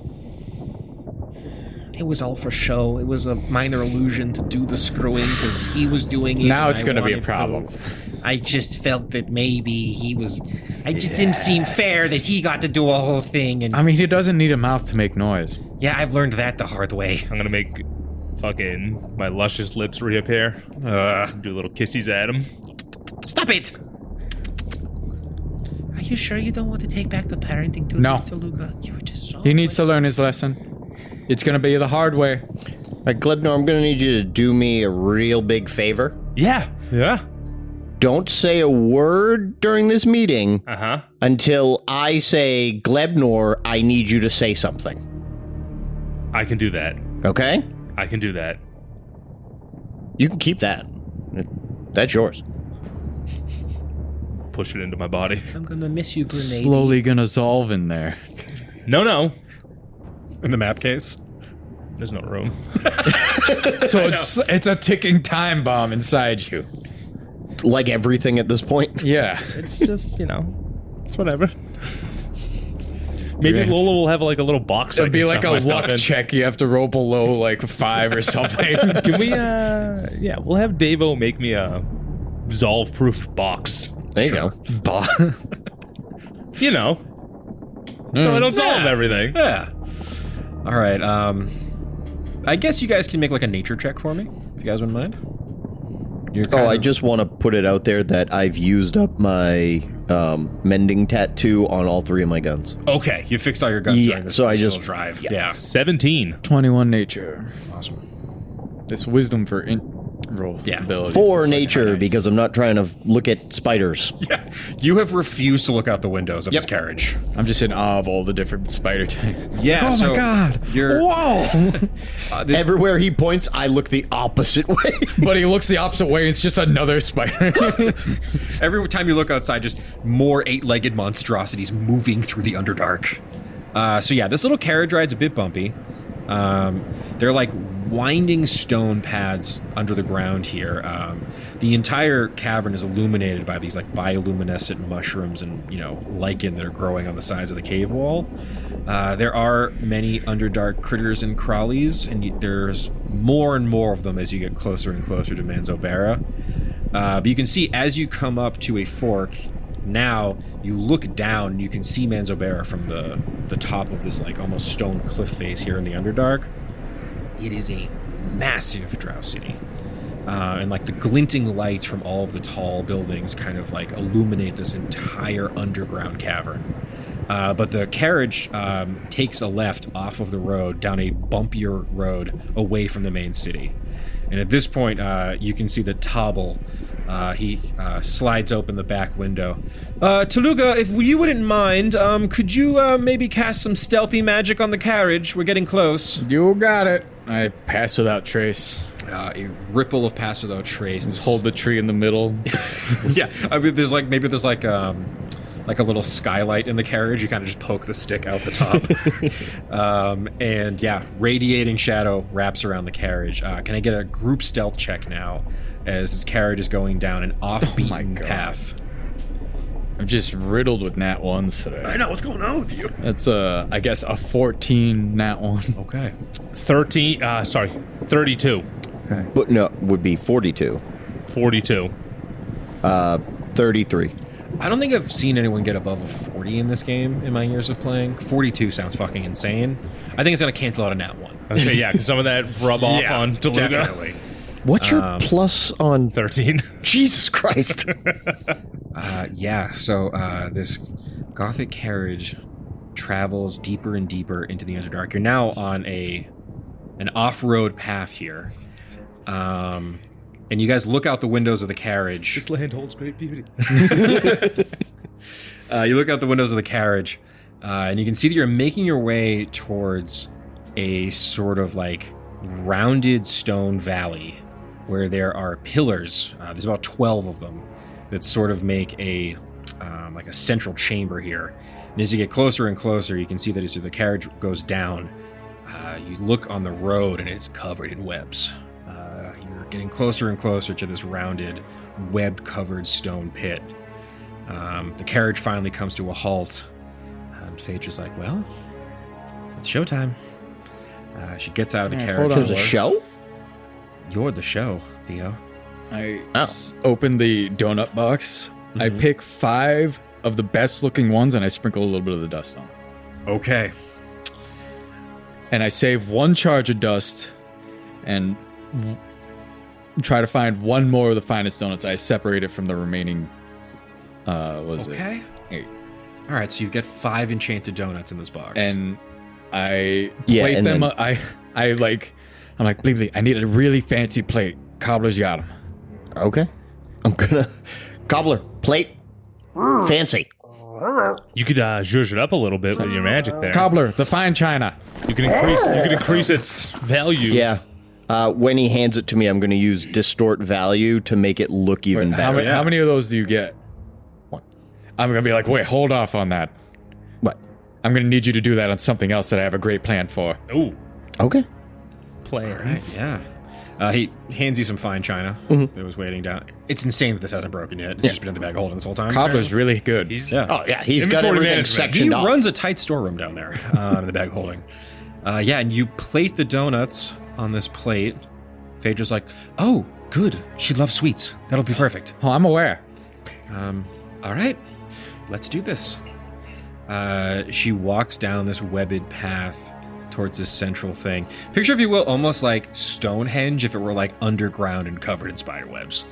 It was all for show. It was a minor illusion to do the screwing because he was doing it. Now and it's I gonna be a wanted problem. I just felt that maybe he was. I just didn't seem fair that he got to do a whole thing. And I mean, he doesn't need a mouth to make noise. yeah, I've learned that the hard way. I'm going to make fucking my luscious lips reappear. Do little kissies at him. Stop it! Are you sure you don't want to take back the parenting duties, No. Tooluuga? You were just so. He needs to learn his lesson. It's gonna be the hard way. All right, Glebnor, I'm going to need you to do me a real big favor. Yeah. Yeah. Don't say a word during this meeting Uh-huh. until I say, Glebnor, I need you to say something. I can do that. Okay? I can do that. You can keep that. That's yours. Push it into my body. I'm gonna miss you, grenade. Slowly gonna dissolve in there. No. In the map case? There's no room. So it's a ticking time bomb inside you. Like everything at this point. Yeah. It's just, it's whatever. Maybe Lola will have like a little box. It'd be like a luck check. You have to roll below like 5 or something. Can we? Yeah, we'll have Davo make me a resolve-proof box. There you go. You know, so I don't solve everything. Yeah. All right. I guess you guys can make like a nature check for me, if you guys wouldn't mind. I just want to put it out there that I've used up my mending tattoo on all 3 of my guns. Okay, you fixed all your guns during this so I initial just drive. yeah. 17. 21 nature. Awesome. This wisdom for roll abilities. 4 nature because I'm not trying to look at spiders. Yeah, you have refused to look out the windows of this carriage. I'm just in awe of all the different spider types. Yeah. Oh my god! Whoa! Everywhere he points, I look the opposite way. But he looks the opposite way. It's just another spider. Every time you look outside, just more 8-legged monstrosities moving through the Underdark. So yeah, this little carriage ride's a bit bumpy. They're like winding stone paths under the ground here. The entire cavern is illuminated by these like bioluminescent mushrooms and, lichen that are growing on the sides of the cave wall. There are many Underdark critters and crawlies, and there's more and more of them as you get closer and closer to Manzobera. But you can see as you come up to a fork, now you look down and you can see Manzobera from the top of this like almost stone cliff face here in the Underdark. It is a massive drow city. And like the glinting lights from all of the tall buildings kind of like illuminate this entire underground cavern. But the carriage takes a left off of the road down a bumpier road away from the main city. And at this point, you can see that Tobble, he slides open the back window. Tooluuga, if you wouldn't mind, could you maybe cast some stealthy magic on the carriage? We're getting close. You got it. I pass without trace. A ripple of pass without trace. Just hold the tree in the middle. Yeah, I mean, there's like a little skylight in the carriage. You kind of just poke the stick out the top. And yeah, radiating shadow wraps around the carriage. Can I get a group stealth check now as this carriage is going down an off-beaten path? I'm just riddled with nat 1s today. I know, what's going on with you? That's I guess a 14 nat 1. Okay. 32. Okay. But no, would be 42. 42. 33. I don't think I've seen anyone get above a 40 in this game in my years of playing. 42 sounds fucking insane. I think it's going to cancel out a nat 1. I say, yeah, because some of that rub off on Tooluuga. Definitely. What's your plus on 13. Jesus Christ. So this gothic carriage travels deeper and deeper into the Underdark. You're now on an off-road path here. And you guys look out the windows of the carriage. This land holds great beauty. You look out the windows of the carriage, and you can see that you're making your way towards a sort of like rounded stone valley where there are pillars. There's about 12 of them that sort of make a like a central chamber here. And as you get closer and closer, you can see that as the carriage goes down, you look on the road and it's covered in webs. You're getting closer and closer to this rounded, web-covered stone pit. The carriage finally comes to a halt, and Phaedra's like, well, it's showtime. She gets out of the carriage. There's a show? You're the show, Theo. I open the donut box. Mm-hmm. I pick 5 of the best-looking ones, and I sprinkle a little bit of the dust on. Okay. And I save 1 charge of dust, and try to find 1 more of the finest donuts. I separate it from the remaining. Okay. 8. All right, so you get 5 enchanted donuts in this box. And I plate them. I'm like, Ploopploopleen, I need a really fancy plate. Cobbler's got them. Okay. I'm gonna cobbler plate fancy. You could zhuzh it up a little bit with your magic there. Cobbler, the fine china. You can increase its value. Yeah. When he hands it to me, I'm going to use distort value to make it look even better. How many of those do you get? 1. I'm going to be like, wait, hold off on that. What? I'm going to need you to do that on something else that I have a great plan for. Ooh. Okay. Plans. Right, yeah. He hands you some fine china that was waiting down. It's insane that this hasn't broken yet. It's just been in the bag of holding this whole time. Cobbler's really good. He's Oh, yeah, he's got Inventory everything management. sectioned He off. runs a tight storeroom down there in the bag of holding. Yeah, and you plate the donuts on this plate. Phaedra's like, oh, good. She loves sweets. That'll be perfect. Oh, I'm aware. All right, let's do this. She walks down this webbed path towards this central thing. Picture, if you will, almost like Stonehenge if it were like underground and covered in spider webs.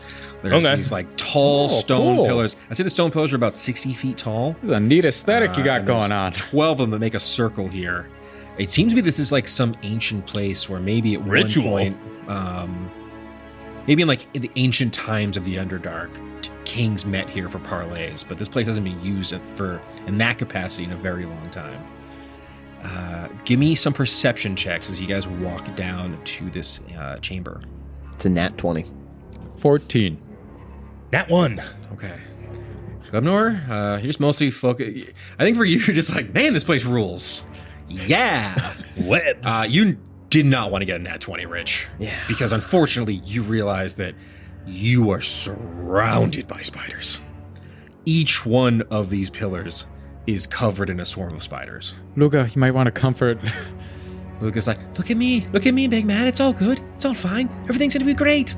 There's Okay. these like tall stone cool. pillars. I'd say the stone pillars are about 60 feet tall. This is a neat aesthetic you got And there's going on. 12 of them that make a circle here. It seems to be this is like some ancient place where maybe at Ritual. one point, maybe in the ancient times of the Underdark, kings met here for parlays, but this place hasn't been used in that capacity in a very long time. Give me some perception checks as you guys walk down to this chamber. It's a nat 20. 14. that one. Okay. Glebnor, you're just mostly focused. I think for you, you're just like, man, this place rules. Yeah. Webs. You did not want to get a nat 20, Rich. Yeah. Because unfortunately, you realize that you are surrounded by spiders. Each one of these pillars is covered in a swarm of spiders. Luca, you might want to comfort. Luca's like, look at me, big man. It's all good. It's all fine. Everything's gonna be great.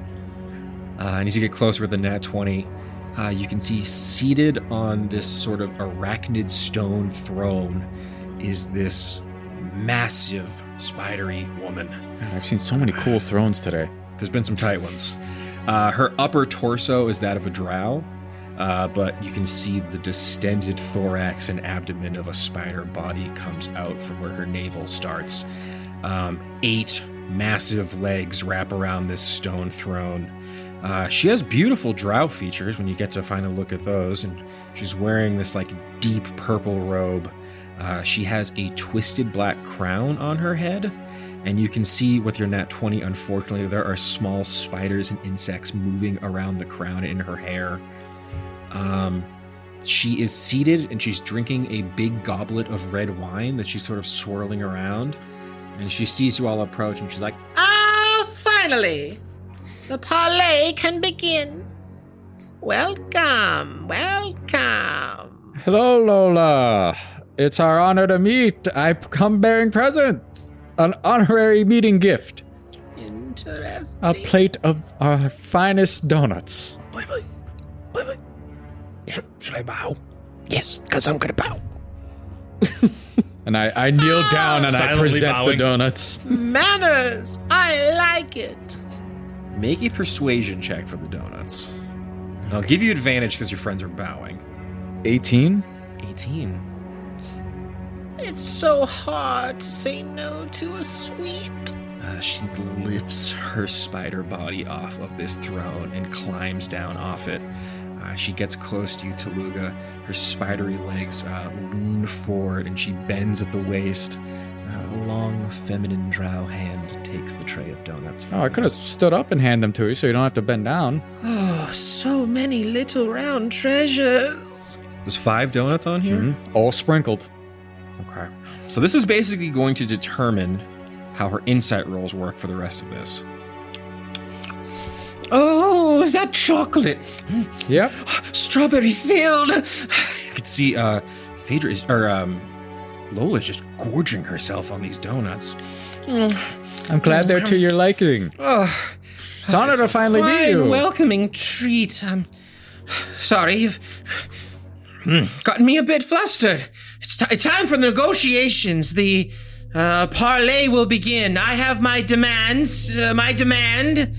And as you get closer with the nat 20, you can see seated on this sort of arachnid stone throne is this massive spidery woman. Man, I've seen so many cool thrones today. There's been some tight ones. Her upper torso is that of a drow, but you can see the distended thorax and abdomen of a spider body comes out from where her navel starts. 8 massive legs wrap around this stone throne. She has beautiful drow features when you get to find a look at those, and she's wearing this like deep purple robe. She has a twisted black crown on her head, and you can see with your nat 20, unfortunately, there are small spiders and insects moving around the crown and in her hair. She is seated and she's drinking a big goblet of red wine that she's sort of swirling around, and she sees you all approach and she's like, Ah, finally! The parlay can begin. Welcome, welcome. Hello, Lola. It's our honor to meet. I've come bearing presents. An honorary meeting gift. Interesting. A plate of our finest donuts. Should I bow? Yes, because I'm going to bow. And I kneel down and I Silently present bowing. the donuts. Manners. I like it. make a persuasion check for the donuts. And I'll give you advantage because your friends are bowing. 18? 18. It's so hard to say no to a sweet. She lifts her spider body off of this throne and climbs down off it. She gets close to you, Tooluuga. Her spidery legs lean forward and she bends at the waist. A long, feminine drow hand takes the tray of donuts. Oh, I could have stood up and hand them to you so you don't have to bend down. Oh, so many little round treasures. There's 5 donuts on here? Mhm. All sprinkled. Okay. So this is basically going to determine how her insight rolls work for the rest of this. Oh, is that chocolate? Yep. Strawberry filled. You can see Phaedra is, Lola's just gorging herself on these donuts. I'm glad they're to your liking. Oh, It's an honor to finally meet fine, you. welcoming treat. I'm sorry, you've gotten me a bit flustered. It's time for the negotiations. The parlay will begin. I have my demands. My demand.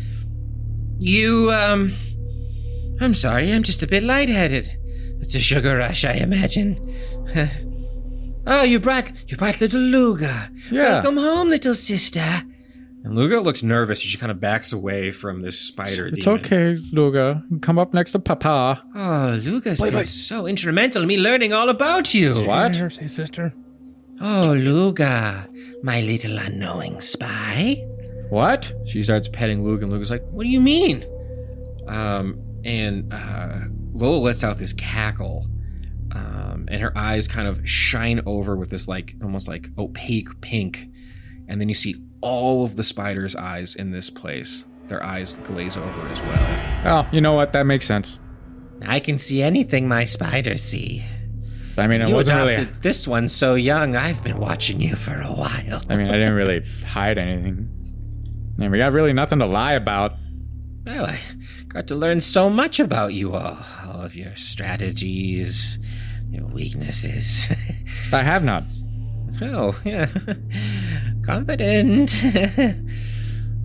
You, I'm sorry, I'm just a bit lightheaded. It's a sugar rush, I imagine. Oh, you brought little Luga. Yeah. Welcome home, little sister. And Luga looks nervous as she kind of backs away from this spider It's demon. okay, Luga. Come up next to Papa. Oh, Luga's been so instrumental in me learning all about you. What? Say, sister. Oh, Luga, my little unknowing spy. What? She starts petting Luga, and Luga's like, What do you mean? Lola lets out this cackle, and her eyes kind of shine over with this like almost like opaque pink, and then you see all of the spider's eyes in this place their eyes glaze over as well. Oh, you know what? That makes sense. I can see anything my spiders see. I mean, I You wasn't adopted really. this one so young. I've been watching you for a while. I mean, I didn't really hide anything. And we got really nothing to lie about. Well, I got to learn so much about you all of your strategies, your weaknesses. I have not. Oh, yeah. Confident.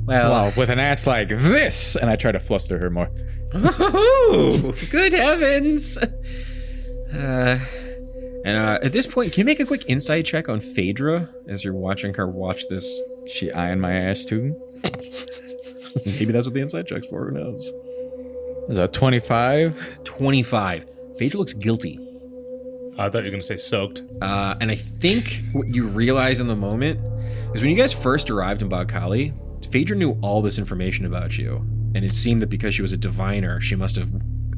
Well, with an ass like this, and I try to fluster her more. Oh, good heavens. At this point, can you make a quick insight check on Phaedra as you're watching her watch this? She eyeing my ass too. Maybe that's what the insight check's for. Who knows? Is that 25? 25. Phaedra looks guilty. I thought you were going to say soaked. And I think what you realize in the moment is when you guys first arrived in Bagkali, Phaedra knew all this information about you. And it seemed that because she was a diviner, she must have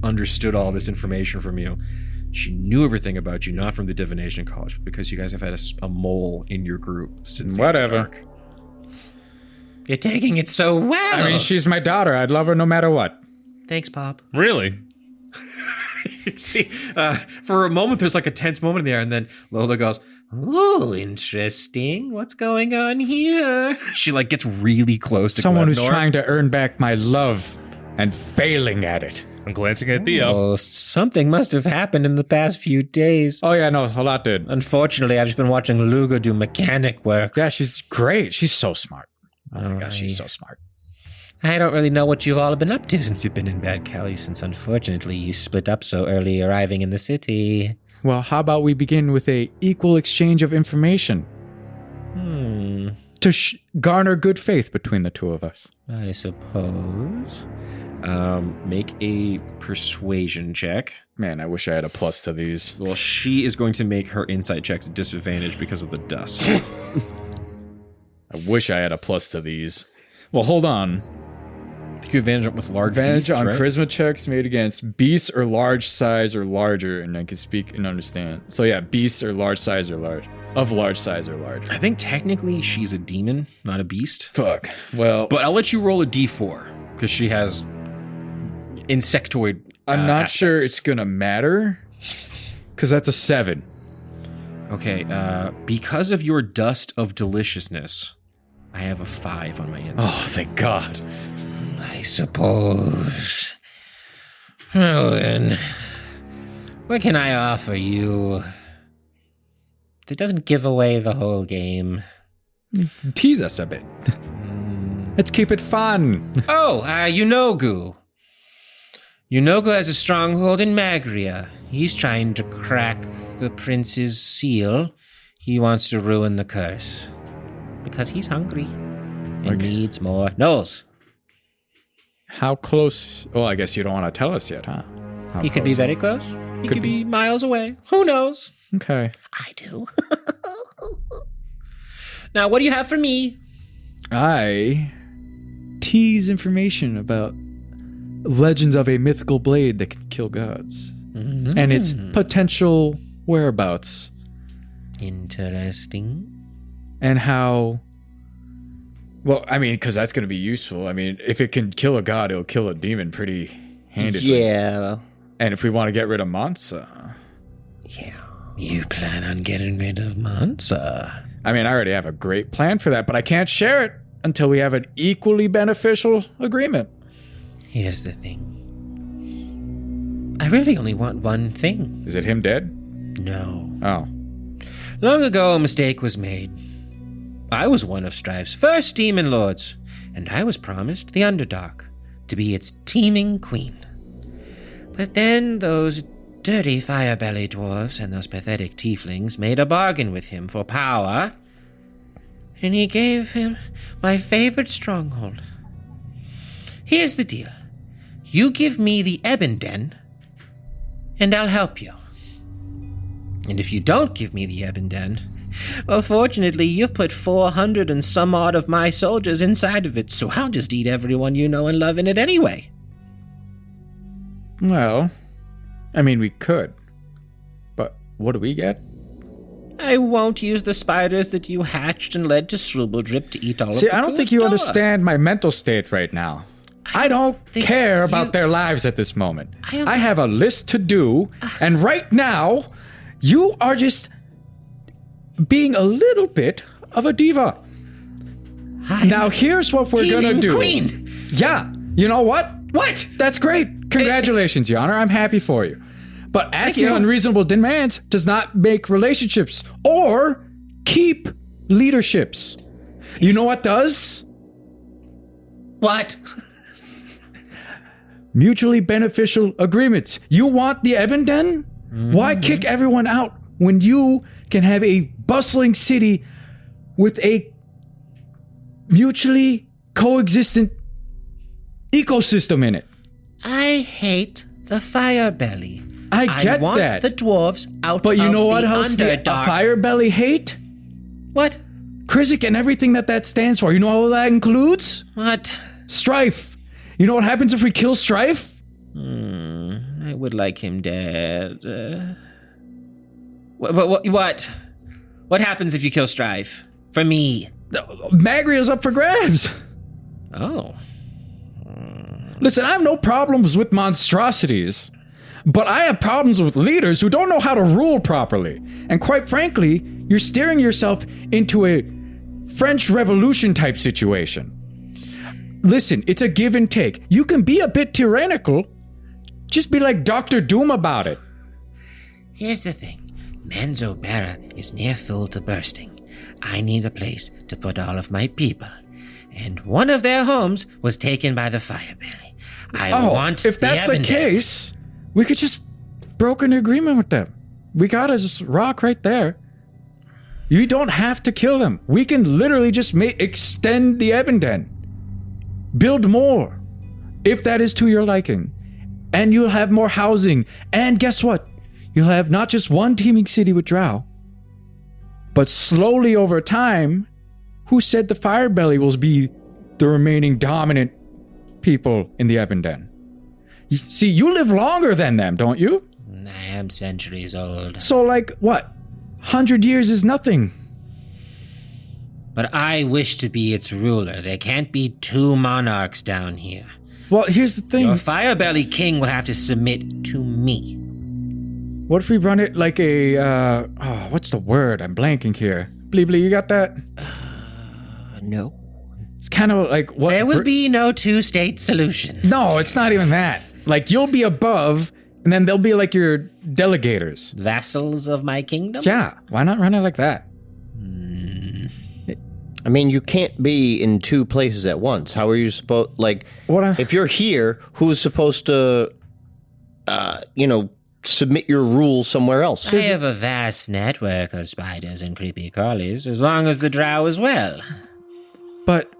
understood all this information from you. She knew everything about you, not from the divination college, but because you guys have had a mole in your group since the Whatever. Underdark. You're taking it so well. I mean, she's my daughter. I'd love her no matter what. Thanks, Pop. Really? See, for a moment, there's like a tense moment in the air, and then Lola goes, Oh, interesting. What's going on here? she like gets really close to Someone who's Glebnor. trying to earn back my love and failing at it. I'm glancing at Theo. Oh, something must have happened in the past few days. Oh, yeah, no, a lot did. Unfortunately, I've just been watching Tooluuga do mechanic work. Yeah, she's great. She's so smart. Oh, my Oh, gosh, she's so smart. I don't really know what you've all been up to since you've been in Bad Cali, since unfortunately you split up so early arriving in the city. Well, how about we begin with a equal exchange of information to garner good faith between the two of us? I suppose. Make a persuasion check. Man, I wish I had a plus to these. Well, she is going to make her insight check to disadvantage because of the dust. I wish I had a plus to these. Well, hold on. Take advantage with large Advantage beasts, on right? charisma checks made against beasts or large size or larger, and I can speak and understand. So yeah, beasts or large size or large. Of large size or large. I think technically she's a demon, not a beast. Fuck. Well, But I'll let you roll a d4 because she has insectoid. I'm not aspects. sure it's gonna matter because that's a 7. Okay, because of your dust of deliciousness, I have a 5 on my insight. Oh, thank God. I suppose. Well then, what can I offer you that doesn't give away the whole game? Tease us a bit. Let's keep it fun. Oh, Yunogu. Yunogu has a stronghold in Magria. He's trying to crack the prince's seal. He wants to ruin the curse. Because he's hungry and needs more nose. How close? Well, I guess you don't want to tell us yet, huh? How He could be close? very close. He could be miles away. Who knows? Okay. I do. Now, what do you have for me? I tease information about legends of a mythical blade that can kill gods and its potential whereabouts Interesting. and how. Well, I mean, because that's going to be useful. I mean, if it can kill a god, it'll kill a demon pretty handedly. Yeah. And if we want to get rid of Mansa, Yeah. You plan on getting rid of Mansa? I mean, I already have a great plan for that, but I can't share it until we have an equally beneficial agreement. Here's the thing. I really only want one thing. Is it him dead? No. Oh. Long ago, a mistake was made. I was one of Strive's first demon lords, and I was promised the Underdark to be its teeming queen. But then those dirty fire-belly dwarves and those pathetic tieflings made a bargain with him for power, and he gave him my favorite stronghold. Here's the deal. You give me the Ebenden, and I'll help you. And if you don't give me the Ebenden, well, fortunately, you've put 400 and some odd of my soldiers inside of it, so I'll just eat everyone you know and love in it anyway. Well, I mean, we could. But what do we get? I won't use the spiders that you hatched and led to Srubeldrip to eat all of See, the I don't good think you stuff. understand my mental state right now. I don't care about their lives at this moment. I have a list to do, and right now, you are just being a little bit of a diva. Now, here's what we're gonna do. Queen. Yeah, you know what? What? That's great. Congratulations, Your Honor. I'm happy for you. But asking you. unreasonable demands does not make relationships or keep leaderships. You know what does? What? Mutually beneficial agreements. You want the Ebenden? Why kick everyone out when you can have a bustling city with a mutually coexistent ecosystem in it? I hate the fire belly. I get want that. the dwarves out But you of know what the else the Underdark. Firebelly hate? What? Krizik and everything that stands for. You know what that includes? What? Strife. You know what happens if we kill Strife? I would like him dead. What? What happens if you kill Strife? For me. Magria's up for grabs. Oh. Listen, I have no problems with monstrosities, but I have problems with leaders who don't know how to rule properly. And quite frankly, you're steering yourself into a French Revolution type situation. Listen, it's a give and take. You can be a bit tyrannical. Just be like Dr. Doom about it. Here's the thing. Manzobera is near full to bursting. I need a place to put all of my people. And one of their homes was taken by the Firebelly. I want if that's the Ebenden. case, we could just broker an agreement with them. We gotta just rock right there. You don't have to kill them. We can literally just extend the Ebenden. Build more, if that is to your liking. And you'll have more housing. And guess what? You'll have not just one teeming city with drow, but slowly over time, who said the Firebelly will be the remaining dominant people in the Ebenden? You see, you live longer than them, don't you? I am centuries old. So, like, what? 100 years is nothing. But I wish to be its ruler. There can't be two monarchs down here. Well, here's the thing. Your Firebelly king will have to submit to me. What if we run it like a, what's the word? I'm blanking here. Bleebly, you got that? No. It's kind of like what... There will be no two-state solution. No, it's not even that. Like, you'll be above, and then they'll be like your delegators. Vassals of my kingdom? Yeah, why not run it like that? I mean, you can't be in two places at once. How are you supposed... Like, if you're here, who's supposed to, submit your rules somewhere else? I have a vast network of spiders and creepy crawlies, as long as the drow as well. But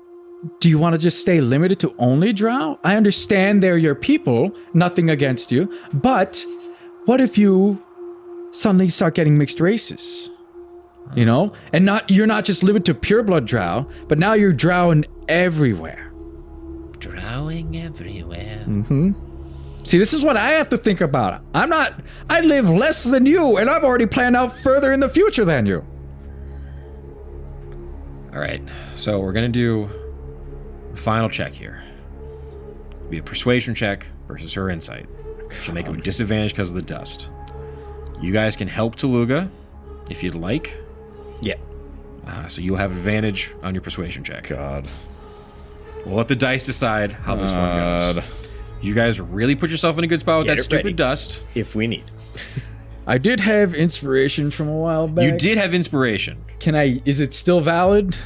do you want to just stay limited to only drow? I understand they're your people, nothing against you, but what if you suddenly start getting mixed races? You know? And you're not just limited to pureblood drow, but now you're drowing everywhere. Drowing everywhere. See, this is what I have to think about. I live less than you, and I've already planned out further in the future than you. All right, so we're gonna do a final check here. It'll be a persuasion check versus her insight. She'll make it with disadvantage because of the dust. You guys can help Tooluuga if you'd like. Yeah. So you'll have advantage on your persuasion check. God. We'll let the dice decide how this one goes. You guys really put yourself in a good spot with Get that it stupid ready. dust. If we need. I did have inspiration from a while back. You did have inspiration. Is it still valid?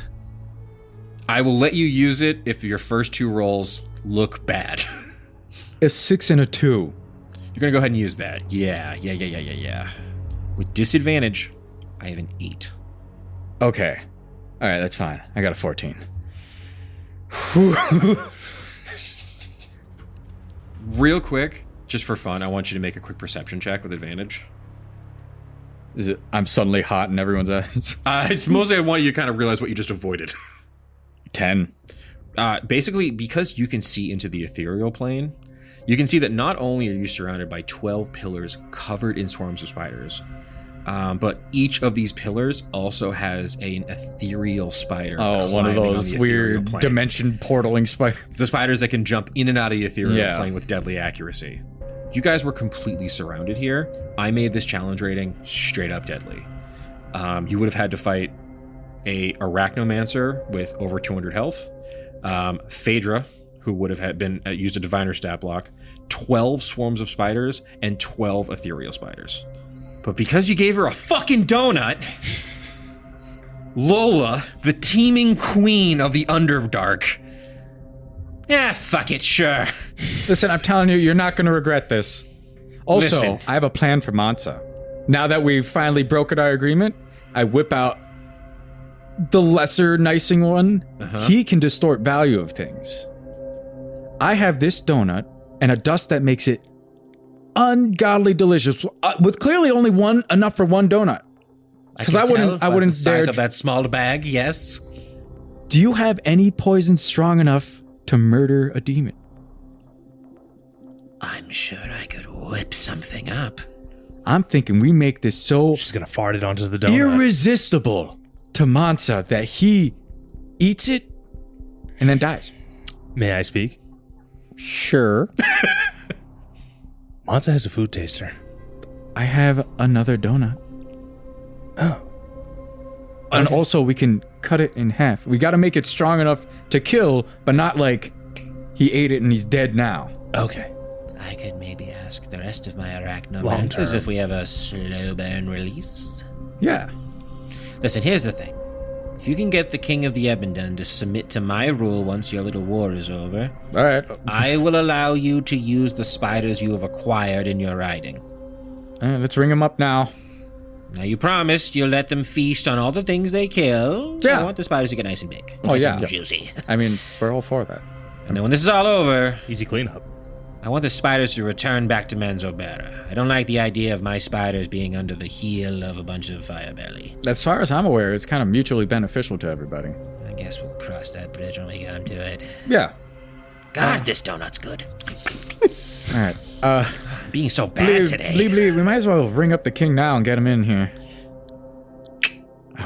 I will let you use it if your first two rolls look bad. A 6 and a 2. You're gonna go ahead and use that. Yeah. With disadvantage, I have an 8. Okay. All right, that's fine. I got a 14. Real quick, just for fun, I want you to make a quick perception check with advantage. Is it? I'm suddenly hot in everyone's eyes. It's mostly I want you to kind of realize what you just avoided. 10. Basically, because you can see into the ethereal plane, you can see that not only are you surrounded by 12 pillars covered in swarms of spiders, But each of these pillars also has an ethereal spider. Oh, one of climbing on those the weird ethereal plane. dimension portaling spiders. The spiders that can jump in and out of the ethereal Yeah. plane with deadly accuracy. You guys were completely surrounded here. I made this challenge rating straight up deadly. You would have had to fight a Arachnomancer with over 200 health, Phaedra, who would have been used a diviner stat block, 12 swarms of spiders, and 12 ethereal spiders. But because you gave her a fucking donut, Lola, the teeming queen of the Underdark. Fuck it, sure. Listen, I'm telling you, you're not going to regret this. Also, Listen. I have a plan for Mansa. Now that we've finally brokered our agreement, I whip out the lesser nicing one. He can distort value of things. I have this donut and a dust that makes it ungodly delicious, with clearly only enough for one donut. Because I wouldn't the dare. size of that small bag. Yes. Do you have any poison strong enough to murder a demon? I'm sure I could whip something up. I'm thinking we make this so She's gonna fart it onto the donut. irresistible to Mansa that he eats it and then dies. May I speak? Sure. Mansa has a food taster. I have another donut. Oh. And also we can cut it in half. We got to make it strong enough to kill, but not like he ate it and he's dead now. Okay. I could maybe ask the rest of my Long arachnomancers term. if we have a slow burn release. Yeah. Listen, here's the thing. If you can get the King of the Ebendon to submit to my rule once your little war is over, All right. I will allow you to use the spiders you have acquired in your riding. Let's ring him up now. Now, you promised you'll let them feast on all the things they kill. Yeah. I want the spiders to get nice and big. Oh, Nice yeah. and juicy. I mean, we're all for that. And then when this is all over, Easy cleanup. I want the spiders to return back to Menzobera. I don't like the idea of my spiders being under the heel of a bunch of firebelly. As far as I'm aware, it's kind of mutually beneficial to everybody. I guess we'll cross that bridge when we come to it. Yeah. God, this donut's good. All right. Being so bad today. Bleep, we might as well ring up the king now and get him in here.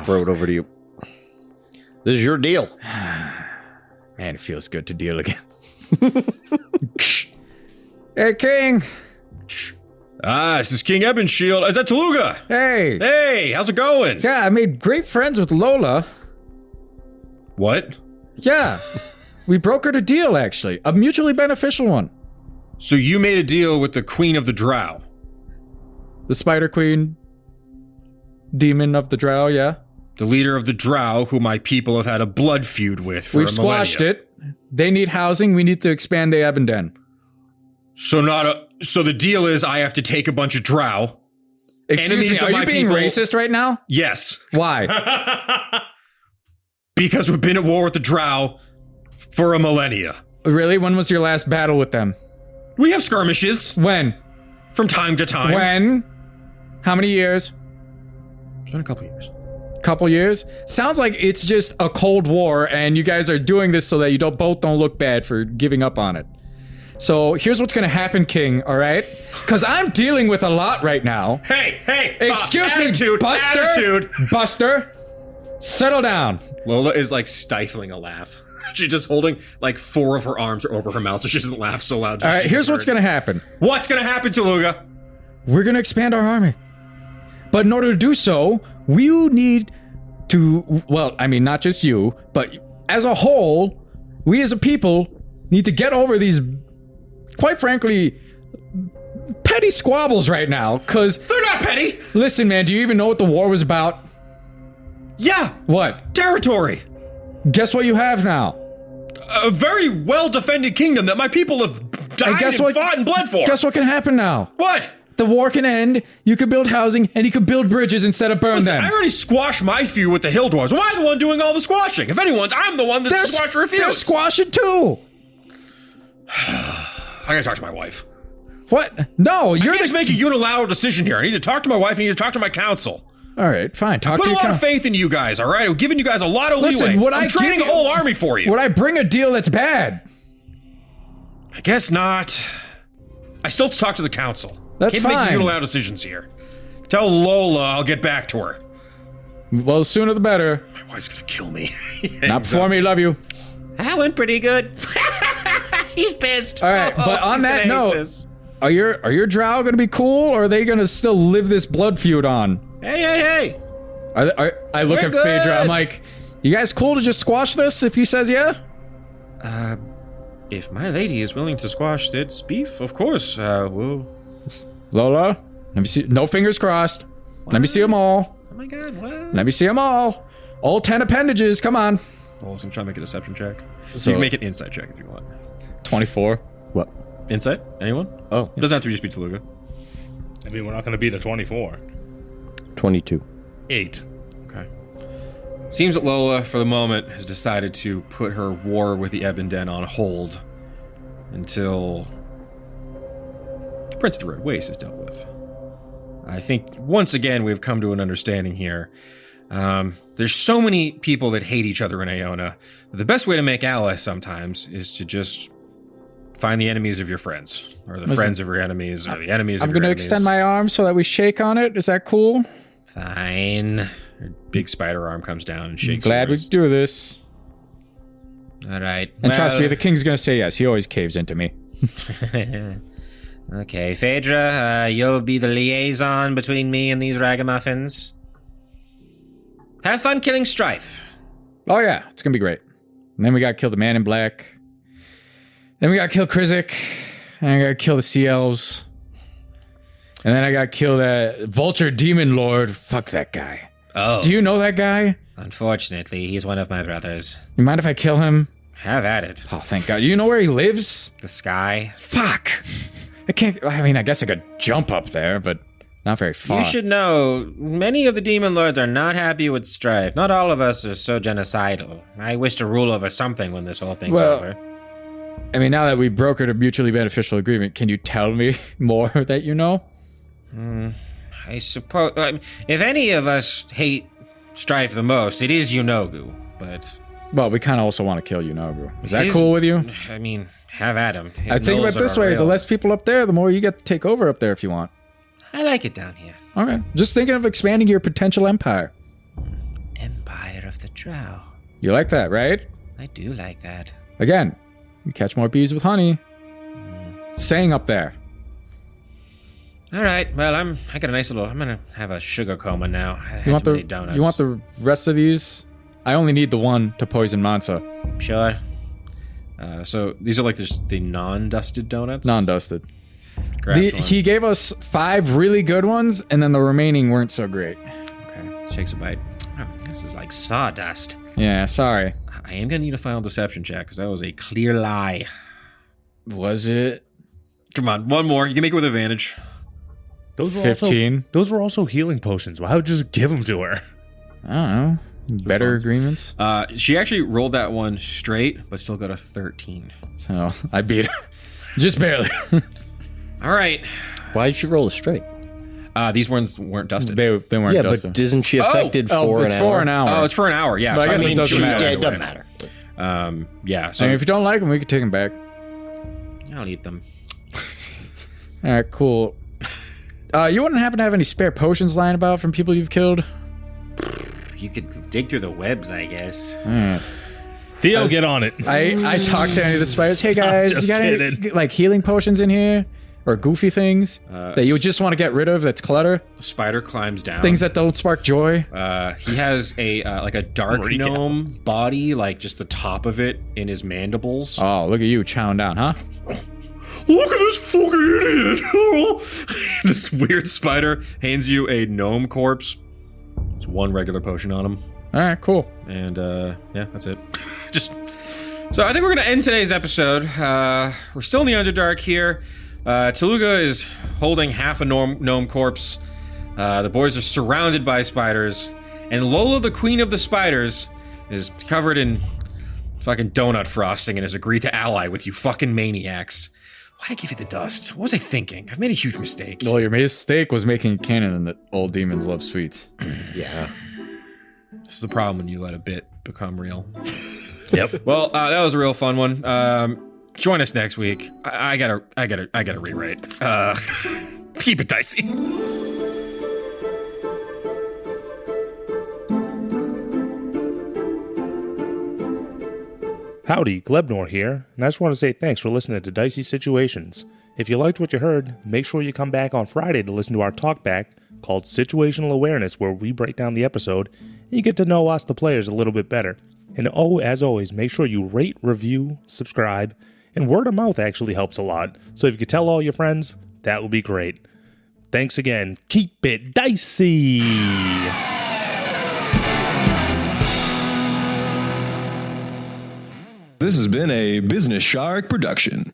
Throw it over to you. This is your deal. Man, it feels good to deal again. Hey, King. This is King Ebonshield. Is that Tooluuga? Hey. Hey, how's it going? Yeah, I made great friends with Lola. What? Yeah. We brokered a deal, actually. A mutually beneficial one. So you made a deal with the Queen of the Drow? The Spider Queen. Demon of the Drow, yeah. The leader of the Drow, who my people have had a blood feud with for We've a millennia. squashed it. They need housing. We need to expand the Ebenden. So the deal is I have to take a bunch of Drow. Excuse me, Enemies of are my you being people. racist right now? Yes, Why? because we've been at war with the Drow for a millennia. Really? When was your last battle with them? We have skirmishes When? from time to time. When? How many years? It's been a couple years. Couple years? Sounds like it's just a Cold War and you guys are doing this so that you both don't look bad for giving up on it. So here's what's gonna happen, King, all right? Because I'm dealing with a lot right now. Hey, Excuse me, attitude, Buster. attitude. Buster, settle down. Lola is like stifling a laugh. She's just holding like 4 of her arms over her mouth so she doesn't laugh so loud. All right, here's what's gonna happen. What's gonna happen, Tooluuga? We're gonna expand our army. But in order to do so, we need to, well, I mean, not just you, but as a whole, we as a people need to get over these, quite frankly, petty squabbles right now, because, They're not petty. listen, man, do you even know what the war was about? Yeah, What? territory. Guess what you have now? A very well-defended kingdom that my people have died guess and what? fought and bled for. Guess what can happen now? What? The war can end, you can build housing, and you can build bridges instead of burn Listen, them. I already squashed my feud with the Hill Dwarves. Why am I the one doing all the squashing? If anyone's, I'm the one that's squashed They're refused. squashing too. I gotta talk to my wife. What? No, I you're can't just make a unilateral decision here. I need to talk to my wife. I need to talk to my council. All right, fine. Talk Put to a your lot of faith in you guys, all right? I'm giving you guys a lot of Listen, leeway. would I'm I training give a whole army for you. Would I bring a deal that's bad? I guess not. I still have to talk to the council. That's Can't fine. make unilateral decisions here. Tell Lola I'll get back to her. Well, the sooner the better. My wife's gonna kill me. Not before me, love you. That went pretty good. He's pissed. All right, but on that note, are your drow gonna be cool, or are they gonna still live this blood feud on? Hey. I look We're at Phaedra, good. I'm like, you guys cool to just squash this if he says yeah? If my lady is willing to squash its beef, of course, we'll... Lola, let me see. No fingers crossed. Let me see them all. Oh my god, what? Let me see them all. All 10 appendages, come on. Lola's gonna try to make a deception check. So So- you can make an insight check if you want. 24. What? Insight? Anyone? Oh, It doesn't have to just be Tooluuga. I mean, we're not going to beat a 24. 22. 8. Okay. Seems that Lola, for the moment, has decided to put her war with the Ebenden on hold until the Prince of the Red Waste is dealt with. I think, once again, we've come to an understanding here. There's so many people that hate each other in Iona. The best way to make allies sometimes is to just find the enemies of your friends, or the friends of your enemies, or the enemies of I'm your gonna enemies. extend my arm so that we shake on it. Is that cool? Fine. Her big spider arm comes down and shakes Glad we yours. do this. All right. And trust me, the king's gonna say yes. He always caves into me. Okay, Phaedra, you'll be the liaison between me and these ragamuffins. Have fun killing Strife. Oh yeah, it's gonna be great. And then we gotta kill the man in black. Then we gotta kill Krizik. And I gotta kill the Sea Elves. And then I gotta kill that Vulture Demon Lord. Fuck that guy. Oh. Do you know that guy? Unfortunately, he's one of my brothers. You mind if I kill him? Have at it. Oh, thank God. You know where he lives? The sky. Fuck. I can't. I mean, I guess I could jump up there, but not very far. You should know, many of the demon lords are not happy with Strife. Not all of us are so genocidal. I wish to rule over something when this whole thing's over. I mean, now that we brokered a mutually beneficial agreement, can you tell me more that you know? I suppose, if any of us hate Strife the most, it is Yunogu, but... Well, we kind of also want to kill you, Nobu. Is that His- cool with you? I mean, have at him. His I think about nose it this are way: the real. less people up there, the more you get to take over up there if you want. I like it down here. Okay, just thinking of expanding your potential empire. Empire of the Drow. You like that, right? I do like that. Again, you catch more bees with honey. Saying up there. All right, well, I got a nice little... I'm gonna have a sugar coma now. I You had want too the many donuts. you want the rest of these? I only need the one to poison Mansa. Sure. So these are like just the non-dusted donuts. Non-dusted. Grab one. He gave us 5 really good ones, and then the remaining weren't so great. Okay. Shakes a bite. Oh, this is like sawdust. Yeah, sorry. I am gonna need a final deception check because that was a clear lie. Was it Come on, one more. You can make it with advantage. Those were 15? Those were also healing potions. Why would you just give them to her? I don't know. Better funds. agreements. She actually rolled that one straight, but still got a 13. So I beat her. Just barely. All right. Why did she roll a straight? These ones weren't dusted. they weren't Yeah, dusted. but isn't she affected for it's an for hour? an hour. Oh, it's for an hour. Yeah. But I so guess it doesn't matter. Yeah, it either doesn't way. matter. Yeah. I So mean, if you don't like them, we could take them back. I'll eat them. All right, cool. You wouldn't happen to have any spare potions lying about from people you've killed? You could dig through the webs, I guess. Theo, get on it. I talked to any of the spiders. Hey guys, just you got any kidding. like healing potions in here, or goofy things that you would just want to get rid of? That's clutter, Spider climbs down. things that don't spark joy. He has a like a dark Freak out. gnome body, like just the top of it in his mandibles. Oh, look at you chowing down, huh? Look at this fucking idiot! This weird spider hands you a gnome corpse. There's one regular potion on him, All right, cool. and yeah, that's it. Just so I think we're gonna end today's episode. We're still in the Underdark here. Tooluuga is holding half a gnome corpse. The boys are surrounded by spiders, and Lola, the queen of the spiders, is covered in fucking donut frosting and has agreed to ally with you fucking maniacs. Why'd I give you the dust? What was I thinking? I've made a huge mistake. Well, your mistake was making canon that all demons love sweets. Yeah. This is the problem when you let a bit become real. Yep. Well, that was a real fun one. Join us next week. I gotta rewrite. Keep it dicey. Howdy, Glebnor here, and I just want to say thanks for listening to Dicey Situations. If you liked what you heard, make sure you come back on Friday to listen to our talkback called Situational Awareness, where we break down the episode and you get to know us, the players, a little bit better. And as always, make sure you rate, review, subscribe, and word of mouth actually helps a lot. So if you could tell all your friends, that would be great. Thanks again. Keep it dicey! This has been a Business Shark production.